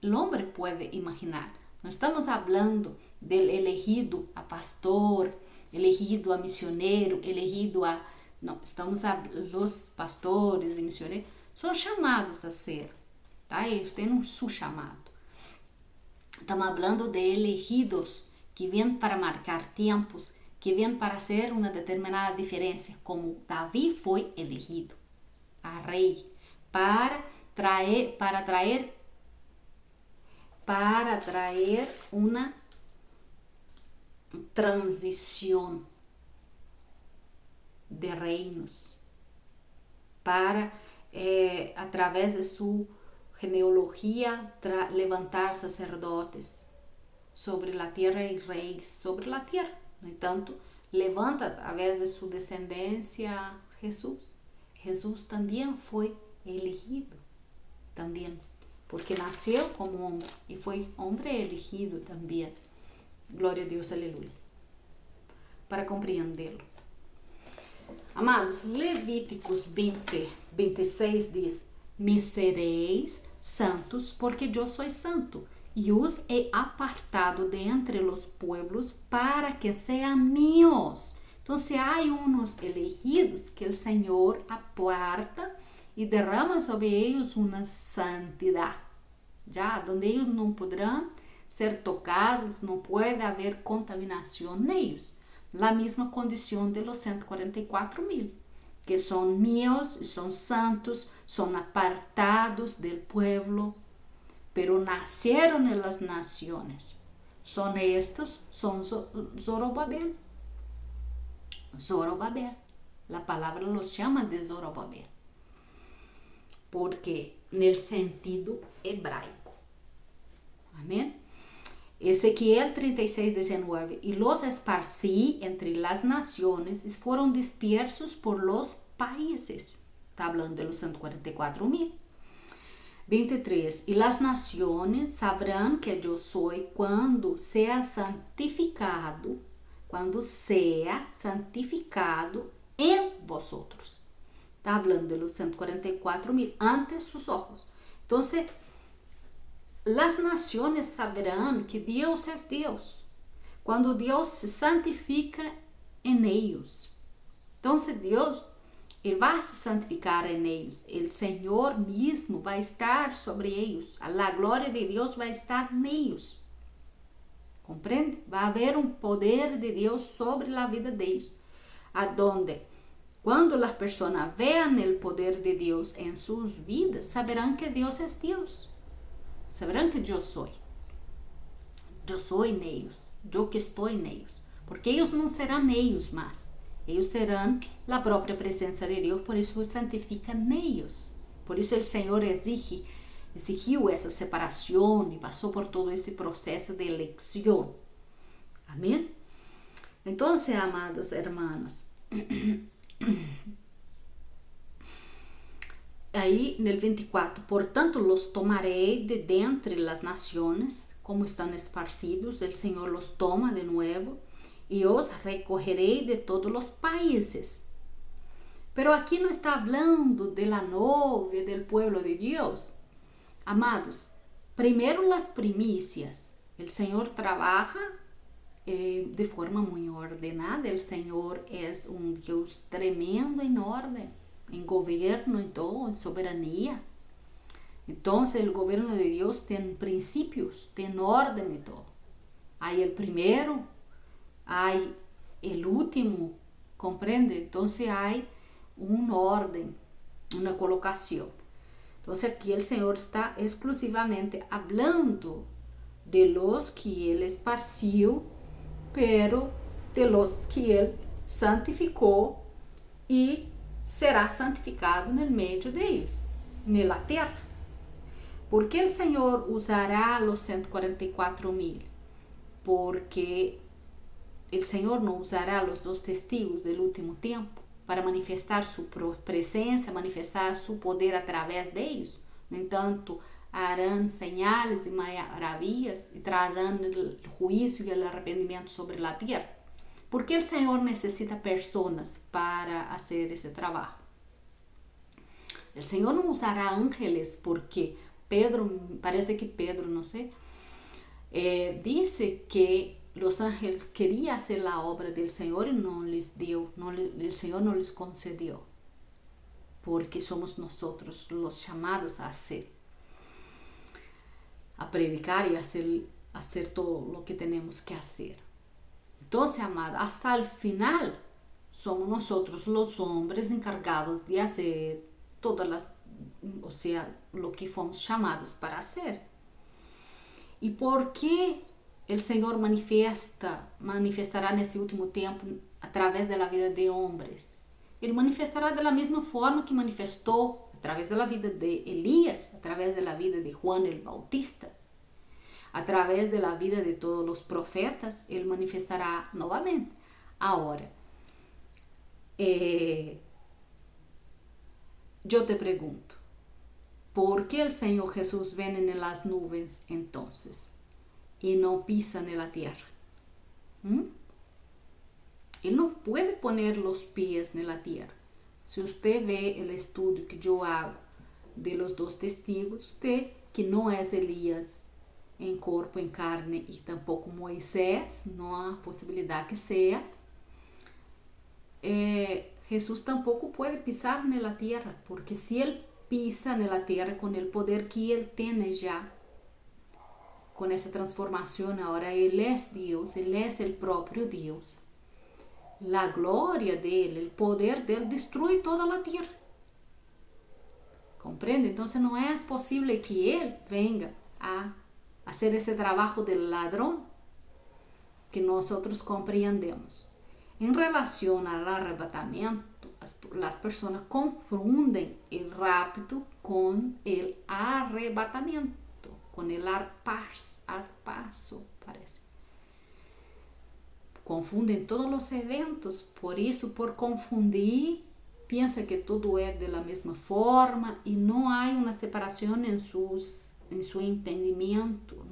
[SPEAKER 1] o homem pode imaginar. Não estamos falando del elegido a pastor, elegido a misioneiro, elegido a... Não, estamos a los pastores e missioneiros são chamados a ser, tá? Eles têm um chamado. Estamos falando de elegidos que vêm para marcar tempos, que vêm para fazer uma determinada diferença, como Davi foi elegido a rei para trazer uma transição de reinos, para através de sua genealogia levantar sacerdotes sobre a terra e reis sobre a terra. No entanto, levanta através de sua descendência Jesus. Jesus também foi elegido, também, porque nasceu como homem e foi homem elegido também. Glória a Deus, aleluia. Para compreendê-lo. Amados, Levíticos 20:26 diz: me sereis santos, porque eu sou santo, y os he apartado de entre los pueblos para que sean míos. Entonces hay unos elegidos que el Señor aparta y derrama sobre ellos una santidad, ya, donde ellos no podrán ser tocados, no puede haber contaminación en ellos. La misma condición de los 144,000, que son míos, son santos, son apartados del pueblo, pero nacieron en las naciones. Son estos, son Zorobabel. Zorobabel. La palabra los llama de Zorobabel, porque en el sentido hebraico. Amén. Ezequiel 36:19, y los esparcí entre las naciones y fueron dispersos por los países. Está hablando de los 144,000. 23, y las naciones sabrán que yo soy cuando sea santificado en vosotros. Está hablando de los 144,000 ante sus ojos. Entonces, las naciones sabrán que Dios es Dios cuando Dios se santifica en ellos. Entonces Dios, Él va a se santificar en ellos. El Señor mismo va a estar sobre ellos. La gloria de Dios va a estar en ellos. ¿Comprende? Va a haber un poder de Dios sobre la vida de ellos. A donde, cuando las personas vean el poder de Dios en sus vidas, sabrán que Dios es Dios. Sabrán que yo soy en ellos, yo que estoy en ellos, porque ellos no serán ellos más, ellos serán la propia presencia de Dios, por eso santifican ellos, por eso el Señor exigió esa separación y pasó por todo ese proceso de elección. Amén. Entonces, amados hermanos, ahí en el 24, por tanto los tomaré de entre las naciones, como están esparcidos, el Señor los toma de nuevo, y os recogeré de todos los países. Pero aquí no está hablando de la novia, del pueblo de Dios. Amados, primero las primicias. El Señor trabaja de forma muy ordenada. El Señor es un Dios tremendo en orden, en gobierno, en todo, en soberanía. Entonces el gobierno de Dios tiene principios, tiene orden y todo. Hay el primero, hay el último, ¿comprende? Entonces hay un orden, una colocación. Entonces aquí el Señor está exclusivamente hablando de los que Él esparció, pero de los que Él santificó y será santificado en el medio de ellos, en la tierra. ¿Por qué el Señor usará los 144,000? Porque el Señor no usará los 2 testigos del último tiempo para manifestar su presencia, manifestar su poder a través de ellos. No entanto, harán señales y maravillas y traerán el juicio y el arrepentimiento sobre la tierra. ¿Por qué el Señor necesita personas para hacer ese trabajo? El Señor no usará ángeles porque parece que Pedro, no sé, dice que los ángeles querían hacer la obra del Señor y no les dio, el Señor no les concedió, porque somos nosotros los llamados a hacer, a predicar y hacer todo lo que tenemos que hacer. Entonces, amado, hasta el final somos nosotros los hombres encargados de hacer lo que fomos llamados para hacer. ¿Y por qué el Señor manifestará en este último tiempo a través de la vida de hombres? Él manifestará de la misma forma que manifestó a través de la vida de Elías, a través de la vida de Juan el Bautista, a través de la vida de todos los profetas. Él manifestará nuevamente. Ahora, yo te pregunto, ¿por qué el Señor Jesús viene en las nubes entonces y no pisa en la tierra? Él no puede poner los pies en la tierra. Si usted ve el estudio que yo hago de los 2 testigos, usted que no es Elías em corpo, em carne, e tampouco Moisés, não há possibilidade que seja. Jesus tampouco pode pisar na terra, porque se ele pisa na terra com o poder que ele tem já, com essa transformação, agora ele é Deus, ele é o próprio Deus. A glória dele, o poder dele, destrói toda a terra. Compreende? Então não é possível que ele venga a fazer esse trabalho de ladrão que nós compreendemos. Em relação ao arrebatamento, as pessoas confundem o rapto com o arrebatamento, com o arpazo, parece. Confundem todos os eventos, por isso, por confundir, pensa que tudo é da mesma forma e não há uma separação em seu entendimento,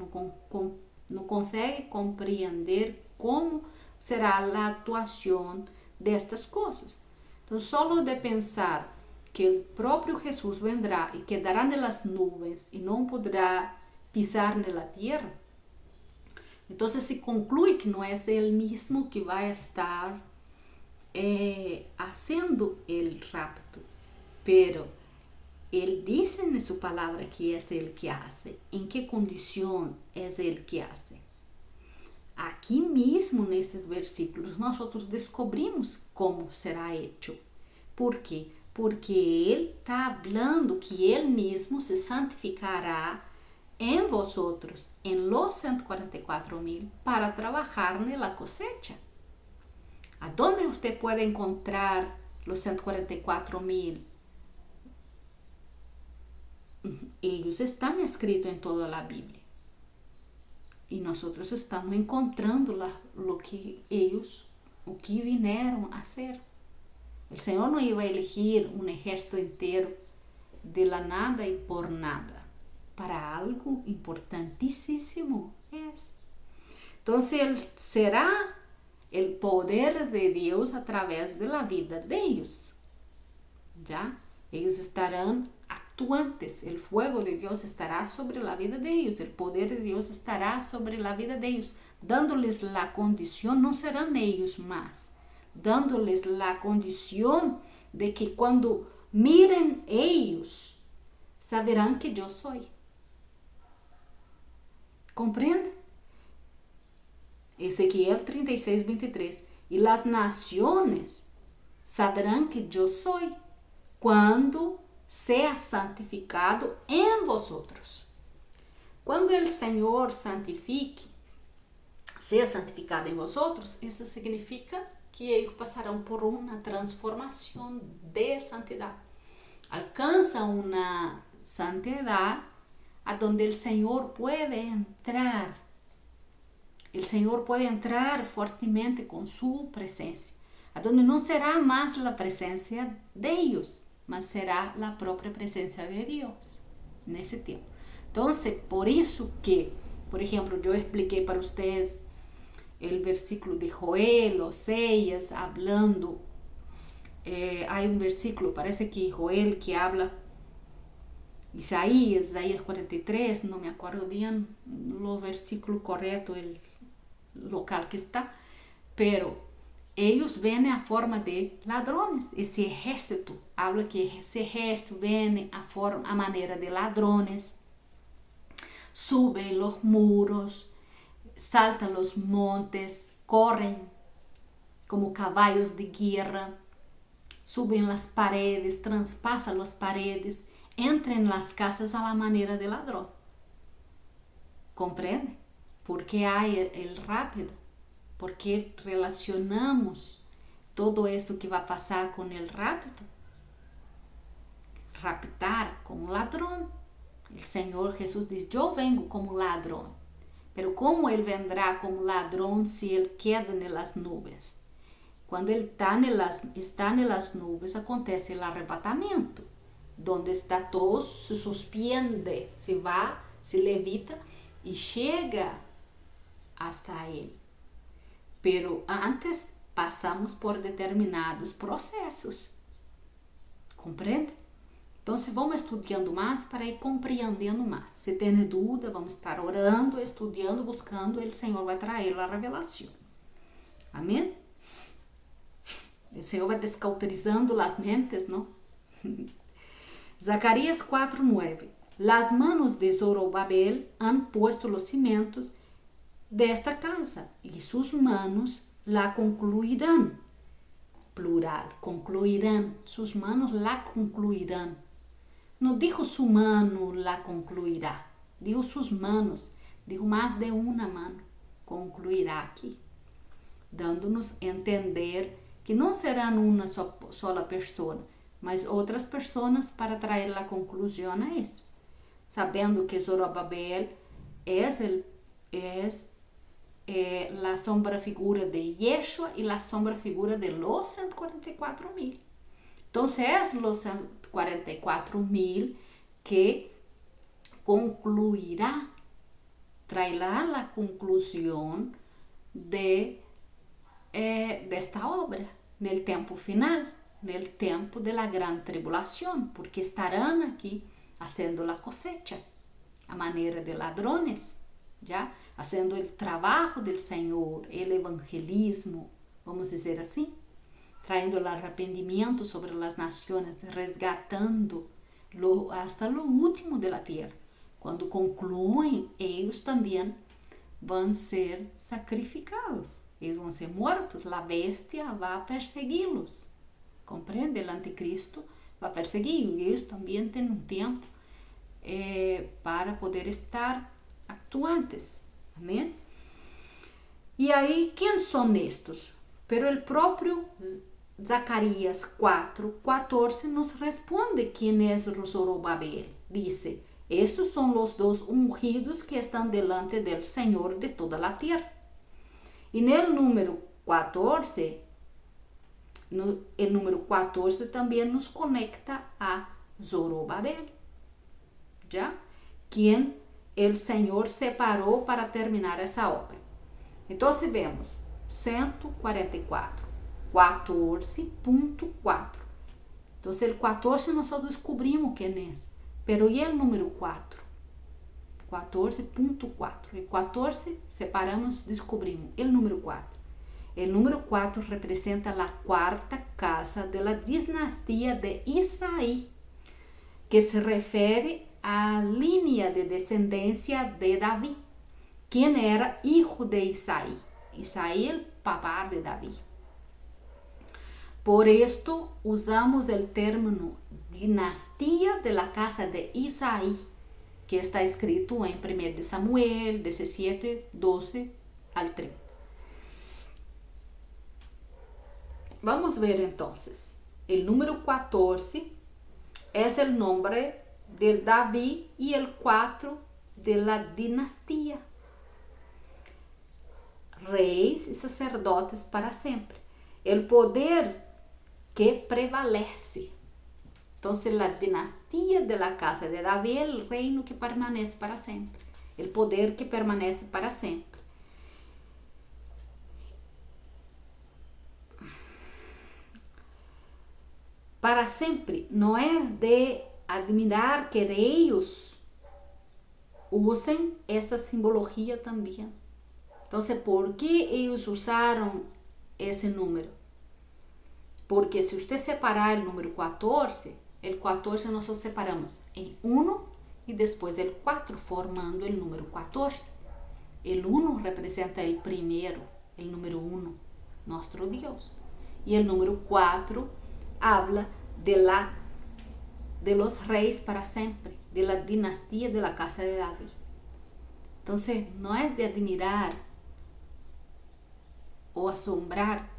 [SPEAKER 1] não consegue compreender como será a atuação destas coisas. Então, só de pensar que o próprio Jesus vendrá e quedará nas nuvens e não poderá pisar na terra, então se conclui que não é ele mesmo que vai estar haciendo el rapto, pero ele diz em sua palavra que é ele que hace. Em que condição é ele que hace? Aqui mesmo nesses versículos nós descobrimos como será hecho. Por quê? Porque ele está falando que ele mesmo se santificará em vosotros, em los 144,000, para trabalhar na cosecha. ¿Aonde você pode encontrar os 144,000? Eles estão escritos em toda a Bíblia. E nós estamos encontrando o que vieram a ser. O Senhor não ia elegir um exército inteiro de la nada e por nada. Para algo importantíssimo é. Então, será o poder de Deus através da vida de ellos. Já? Eles estarão actuantes, o fuego de Deus estará sobre a vida de ellos, o poder de Deus estará sobre a vida de ellos, dándoles a condição, não serão ellos mais, dándoles a condição de que quando miren ellos, saberão que eu sou. Compreende? Ezequiel 36:23. E as nações saberão que eu sou quando seja santificado em vosotros. Quando o Senhor santifique, seja santificado em vosotros, isso significa que eles passarão por uma transformação de santidade. Alcançam uma santidade aonde o Senhor pode entrar. O Senhor pode entrar fortemente com sua presença, aonde não será mais a presença de ellos, mas será a própria presença de Deus nesse tempo. Então, por isso que, por exemplo, eu expliquei para vocês o versículo de Joel, Oséias, hablando. Há um versículo, parece que Joel, que habla Isaías 43, não me acordo bem o versículo correto, o local que está, pero eles vêm a forma de ladrões. Esse exército, habla que esse exército vem a maneira de ladrões, sube los muros, saltan los montes, corren como caballos de guerra, suben las paredes, traspasan las paredes, entran en las casas a la manera de ladrón. ¿Comprende? Porque hay el rápido, porque relacionamos todo esto que va a pasar con el rápido. Raptar como ladrón. El Señor Jesús dice, yo vengo como ladrón. Pero ¿cómo Él vendrá como ladrón si Él queda en las nubes? Cuando Él está en las nubes, acontece el arrebatamiento, donde está todo, se suspende, se va, se levita y llega hasta Él. Pero antes pasamos por determinados procesos. Compreende? Então, vamos estudando mais para ir compreendendo mais. Se tem dúvida, vamos estar orando, estudando, buscando, o Senhor vai trazer a revelação. Amém? O Senhor vai descauterizando as mentes, não? Zacarias 4:9. Las manos de Zorobabel han puesto los cimientos desta casa e sus manos la concluirán. Plural, concluirán. Sus manos la concluirán. No dijo su mano la concluirá. Dijo sus manos. Dijo más de una mano. Concluirá aqui. Dando-nos a entender que não serão uma sola pessoa, mas outras pessoas para trazer a conclusão a isso. Sabendo que Zorobabel la sombra figura de Yeshua y la sombra figura de los 144,000. Entonces es los 144,000 que concluirá, traerá la conclusión de esta obra en el tiempo final, en el tiempo de la gran tribulación, porque estarán aquí haciendo la cosecha a manera de ladrones, ¿ya? Haciendo el trabajo del Señor, el evangelismo, vamos dizer assim, trayendo el arrepentimiento sobre las naciones, resgatando hasta lo último de la tierra. Cuando concluyen, ellos también van a ser sacrificados, ellos van a ser muertos, la bestia va a perseguirlos, ¿comprende? El anticristo va a perseguir y ellos también tienen un tiempo para poder estar actuantes. Amém? E aí, quem são estes? Pero o próprio Zacarias 4:14 nos responde quem é Zorobabel. Dice, estes são os dos ungidos que estão delante del Senhor de toda a terra. E no número 14, o número 14 também nos conecta a Zorobabel, já? Quem o Senhor separou para terminar essa obra. Então, vemos 144, 14.4. Então, o 14 nós só descobrimos quem é, pero e o número 4? 14.4. E 14 separamos, descobrimos. O número 4. O número 4 representa a quarta casa da dinastia de Isaí, que se refere a linha de descendência de Davi, quem era hijo de Isaí. Isaí, el papá de Davi. Por esto usamos o término dinastia de la casa de Isaí, que está escrito em 1 de Samuel 17, 12 al 30. Vamos ver entonces. El número 14 es el nombre de Davi y el 4 de la dinastía. Reis y sacerdotes para siempre. El poder que prevalece. Entonces la dinastía de la casa de Davi, el reino que permanece para siempre. El poder que permanece para siempre. Para sempre não é de admirar que eles usem esta simbologia também. Então, por que eles usaram esse número? Porque se você separar o número 14, o 14 nós separamos em 1 e depois o 4, formando o número 14. O 1 representa o primeiro, o número 1, nosso Deus. E o número 4 habla de los reis para sempre, de la dinastía de la casa de David. Entonces, no es de admirar o asombrar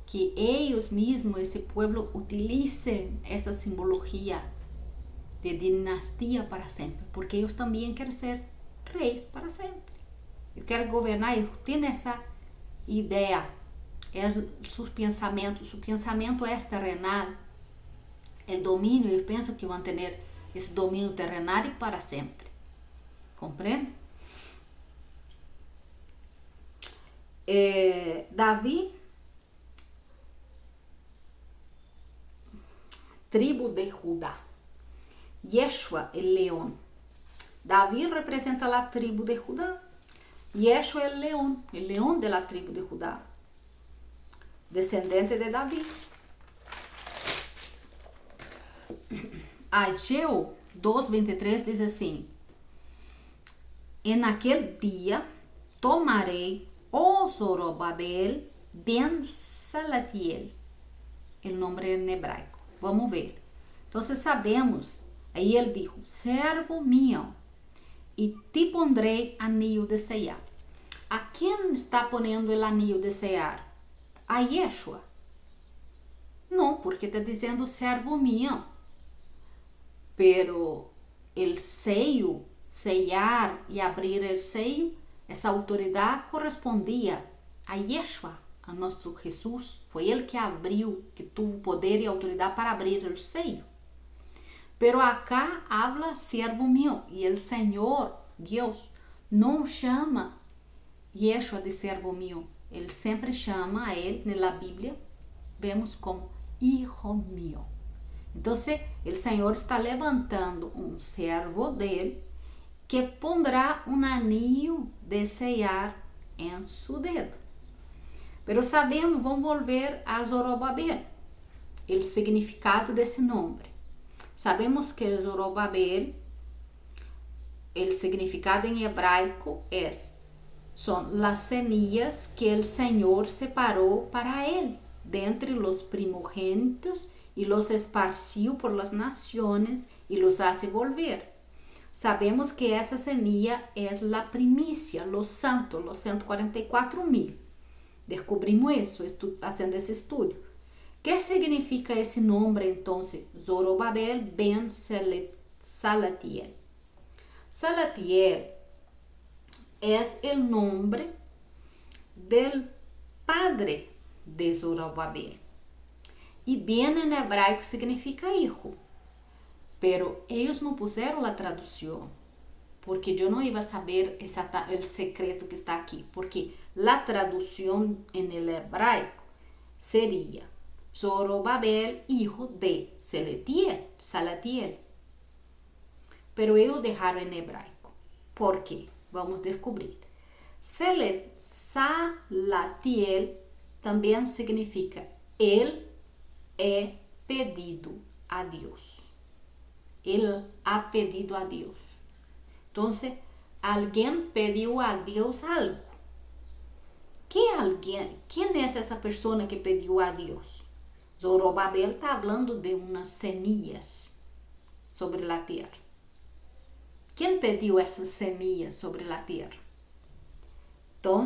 [SPEAKER 1] que ellos mismos, ese pueblo, utilicen esa simbología de dinastía para sempre, porque ellos también quieren ser reis para sempre. Eu quero governar, eu tenho essa ideia, su pensamento é terrenal. El dominio, eu penso que vão ter esse domínio terrenal e para sempre. Compreende? Davi, tribo de Judá. Yeshua, el león. David representa la tribu de Judá. Yeshua, el león de la tribu de Judá, descendente de David. Ageu 2:23 diz assim: En aquel día tomaré, oh Zorobabel, ben Salatiel, el nombre en hebraico. Vamos ver. Então sabemos, aí ele dijo, servo mío, e te pondrei anillo de sellar. ¿A quién está poniendo el anillo de sellar? A Yeshua. Não, porque está dizendo servo mío. Pero el sello, sellar e abrir el sello, essa autoridade correspondia a Yeshua, a nosso Jesus. Foi ele que abriu, que teve poder e autoridade para abrir o sello. Pero acá habla servo mío, e o Senhor, Deus, não chama Yeshua de servo mío. Ele sempre chama a ele, na Bíblia, vemos como hijo mío. Então, o Senhor está levantando um servo dele que pondrá um anillo de sellar em seu dedo. Pero sabemos, vamos volver a Zorobabel, o significado desse nome. Sabemos que Zorobabel, o significado em hebraico são las semillas que o Senhor separou para ele, dentre los primogênitos, e los esparció por las naciones y los hace volver. Sabemos que essa semilla es la primicia, los santos, los 144,000. Descobrimos isso haciendo esse estudio. ¿Qué significa esse nome entonces? Zorobabel ben Salatiel. Salatiel es el nombre del padre de Zorobabel. E bien en hebraico significa hijo. Pero ellos no pusieron la traducción, porque yo no iba a saber el secreto que está aquí, porque la traducción en el hebraico sería Zorobabel, hijo de Salatiel. Pero ellos dejaron en hebraico. ¿Por qué? Vamos a descubrir. Salatiel también significa él é pedido a Deus. Ele ha pedido a Deus. Então, alguém pediu a Deus algo. Quem é essa pessoa que pediu a Deus? Zorobabel está falando de umas semillas sobre a terra. Quem pediu essas semillas sobre a terra? Então,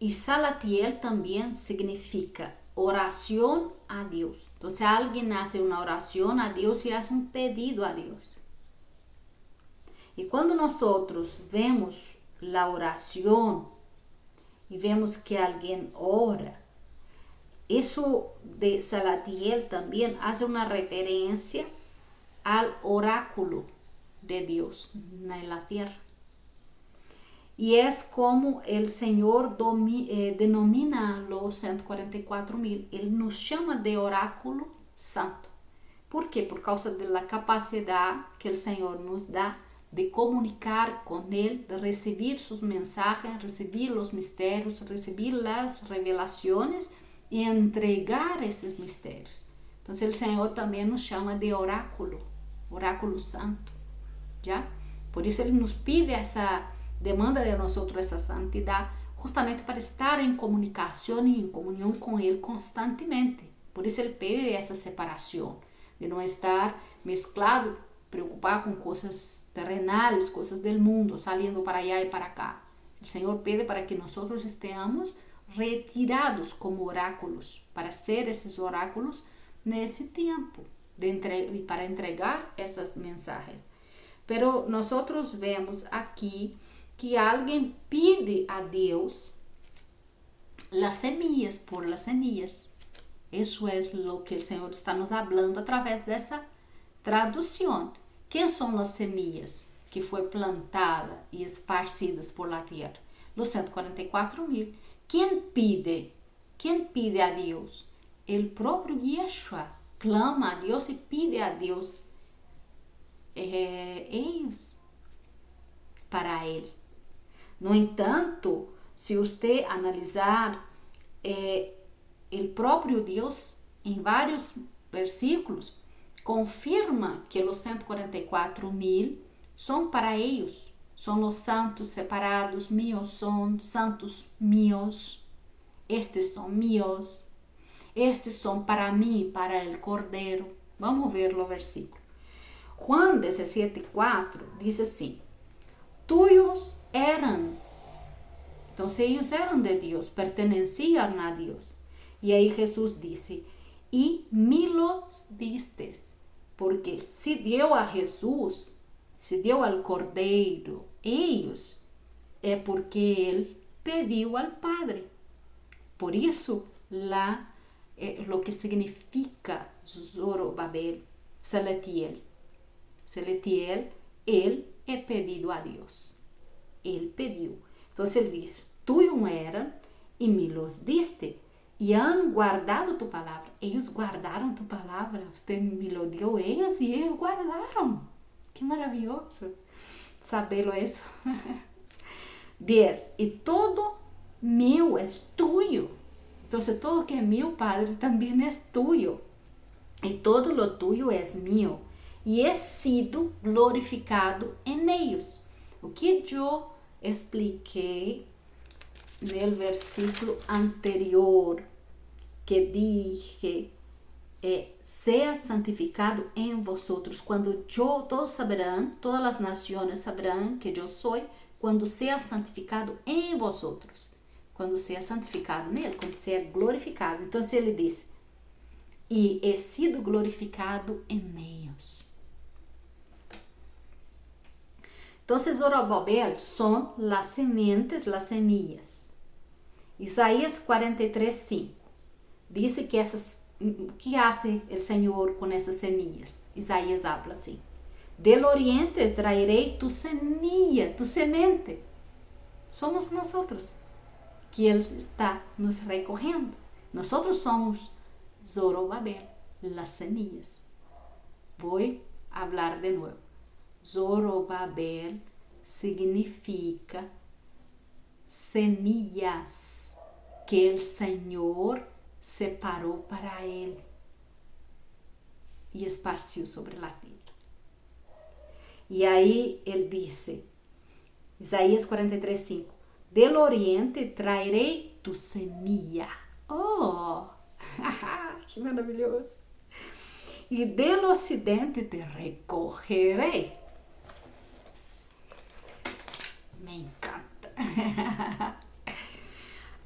[SPEAKER 1] y Salatiel también significa oración a Dios. Entonces alguien hace una oración a Dios y hace un pedido a Dios. Y cuando nosotros vemos la oración y vemos que alguien ora, eso de Salatiel también hace una referencia al oráculo de Dios en la tierra. E é como o Senhor denomina los 144,000. Ele nos chama de oráculo santo. ¿Por quê? Por causa da capacidade que o Senhor nos dá de comunicar com Ele, de receber suas mensagens, receber os mistérios, receber as revelações e entregar esses mistérios. Então, o Senhor também nos chama de oráculo santo. ¿Ya? Por isso, Ele nos pide demanda de nós essa santidade, justamente para estar em comunicação e em comunhão com Ele constantemente. Por isso Ele pede essa separação, de não estar mesclado, preocupado com coisas terrenais, coisas do mundo, saindo para allá e para cá. O Senhor pede para que nós estejamos retirados como oráculos, para ser esses oráculos nesse tempo, para entregar essas mensagens. Pero nós vemos aqui que alguém pide a Deus las semillas por las semillas. Isso é o que o Senhor está nos falando através dessa tradução. Quem são as semillas que foi plantada e esparcidas por la terra? Los 144,000. Quem pide Quem pide a Deus? O próprio Yeshua clama a Deus e pide a Deus eles para ele. No entanto, se você analisar o próprio Deus em vários versículos, confirma que os 144.000 são para eles, são os santos separados, meus são santos meus, estes são meus, estes são para mim, para o Cordeiro. Vamos ver o versículo. Juan 17:4 diz assim: tuyos eram. Então, eles eram de Deus, pertenciam a Deus. E aí Jesus disse: e me los distes. Porque se deu a Jesus, se deu ao Cordeiro, eles, é porque ele pediu ao Padre. Por isso, o que significa Zorobabel, Salatiel. Salatiel, ele é pedido a Deus. Ele pediu. Então, ele diz: tuyo eram e me los diste. E han guardado tu palavra. Eles guardaram tu palavra. Você me lo deu eles e eles guardaram. Que maravilhoso saberlo isso. 10. E todo meu é tuyo. Então, todo que é meu, Padre, também é tuyo. E todo lo tuyo é meu. E he sido glorificado em eles. O que eu expliquei no versículo anterior, que dije, sea santificado em vosotros, quando eu, todos saberão, todas as nações saberão que eu sou, quando sea santificado em vosotros, quando sea santificado nele, quando sea glorificado. Então, se ele diz, e he sido glorificado em eles. Então, Zorobabel são as sementes, as semillas. Isaías 43:5 diz que o que hace o Senhor com essas semillas? Isaías habla assim: del oriente traerei tu semilla, tu semente. Somos nós que Ele está nos recorrendo. Nós somos Zorobabel, las semillas. Vou falar de novo. Zorobabel significa semillas que o Senhor separou para ele e esparciu sobre a terra. E aí ele disse, Isaías 43:5, del oriente trairei tu semilla. Oh, que maravilhoso! E del ocidente te recogerei. Me encanta.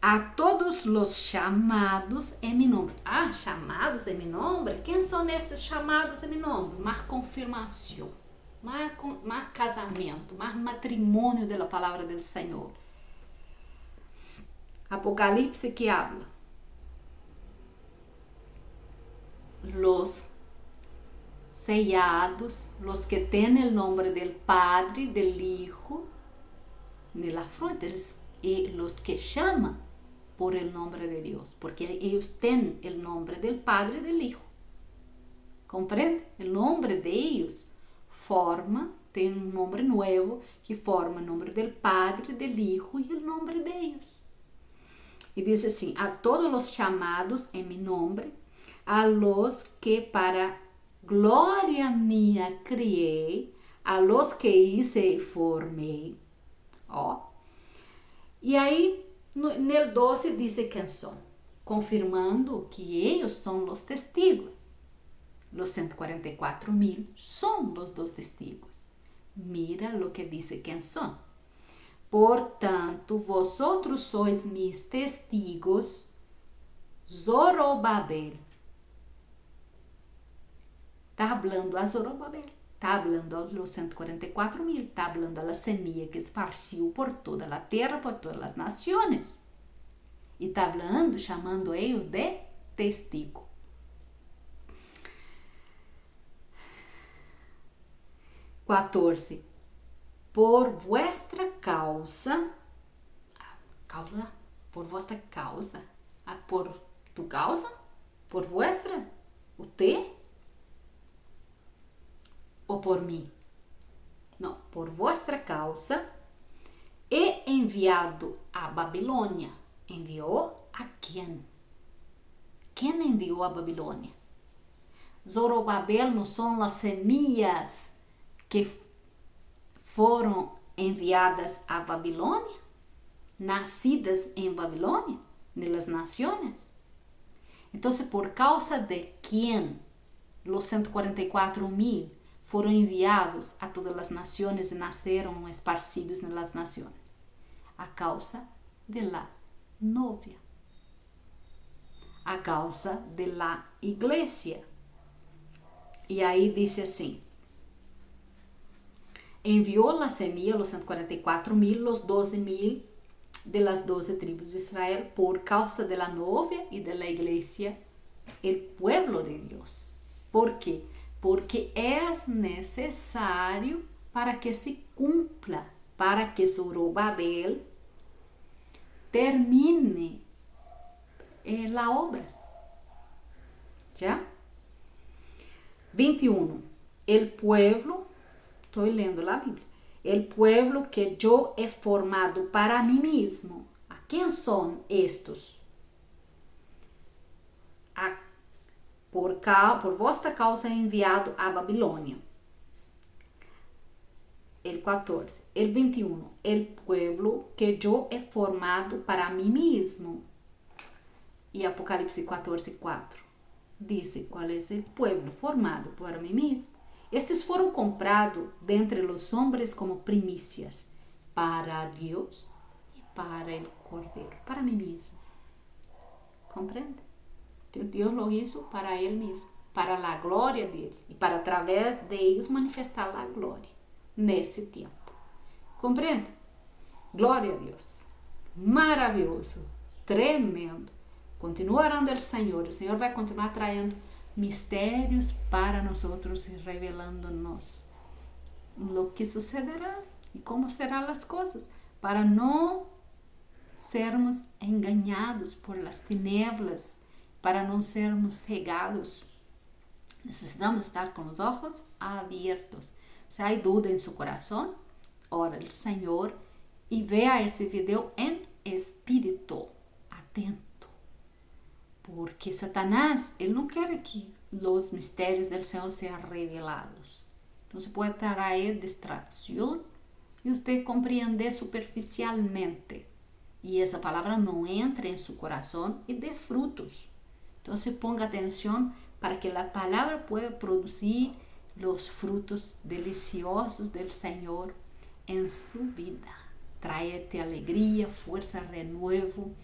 [SPEAKER 1] A todos los chamados em meu nome. Ah, chamados em meu nome? Quem são esses chamados em meu nome? Mais confirmação, mais casamento, mais matrimônio da palavra do Senhor. Apocalipse que habla. Los sellados, los que têm o nome del Padre, del Hijo, de la frente, e los que chamam por el nombre de Deus, porque eles têm o nome del Padre e del Hijo. Compreende? O nome de eles tem um nome novo que forma o nome del Padre, del Hijo e o nome de eles. E diz assim: a todos os chamados em meu nome, a los que para glória minha criei, a los que hice e formei. Ó. E aí, no 12 diz quem são, confirmando que eles são os testigos. Os 144.000 são os dos testigos. Mira lo que diz quem são. Portanto, vosotros sois mis testigos, Zorobabel. Está hablando a Zorobabel. Está hablando a los 144.000, está hablando a la semilla que esparciu por toda a terra, por todas as nações. E está hablando, chamando ellos de testigo. Por vuestra causa, por vossa causa, por tu causa, por vuestra, usted o por mí. No, por vuestra causa he enviado a Babilônia. ¿Envió a quién? ¿Quién envió a Babilônia? Zorobabel no son las semillas que foram enviadas a Babilônia, nacidas en Babilônia, de las naciones. Entonces, por causa de quién los 144,000 foram enviados a todas as nações e nasceram esparcidos nas nações? A causa de la novia, a causa de la iglesia. E aí diz assim: enviou la semilla, los 144,000, los 12,000 de las 12 tribus de Israel, por causa de la novia y de la iglesia, el pueblo de Dios. ¿Por qué? Porque es necesario para que se cumpla, para que Zorobabel termine la obra. ¿Ya? 21. El pueblo, estoy leyendo la Biblia, el pueblo que yo he formado para mí mismo. ¿A quién son estos? Por vuestra causa he enviado a Babilônia. El 14. El 21. El pueblo que yo he formado para mí mismo. E Apocalipse 14:4 diz qual é o pueblo formado para mim mesmo. Estes foram comprados dentre los hombres como primícias para Deus e para o Cordeiro, para mim mesmo. Compreende? Deus lo hizo para Ele mesmo, para a glória dele e para através de eles manifestar a glória nesse tempo. Compreende? Glória a Deus. Maravilhoso, tremendo. Continua orando ao Senhor. O Senhor vai continuar trazendo mistérios para nós e revelando-nos o que sucederá e como serão as coisas, para não sermos enganados por las tinieblas, para não sermos cegados. Necessitamos estar com os olhos abertos. Se há dúvida em seu coração, ora ao Senhor e veja esse vídeo em espírito, atento. Porque Satanás, ele não quer que os mistérios do Senhor sejam revelados. Então, pode trazer distração e você compreender superficialmente. E essa palavra não entra em seu coração e dê frutos. Então, ponga atenção para que a palavra pueda produzir os frutos deliciosos do Senhor em sua vida. Trae-te alegria, força, renovo,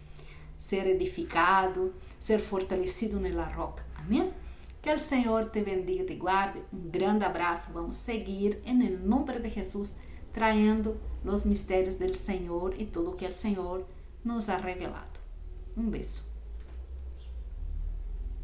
[SPEAKER 1] ser edificado, ser fortalecido na roca. Amém? Que o Senhor te bendiga e te guarde. Um grande abraço. Vamos seguir em nome de Jesus, traindo os mistérios do Senhor e tudo o que o Senhor nos ha revelado. Um beijo.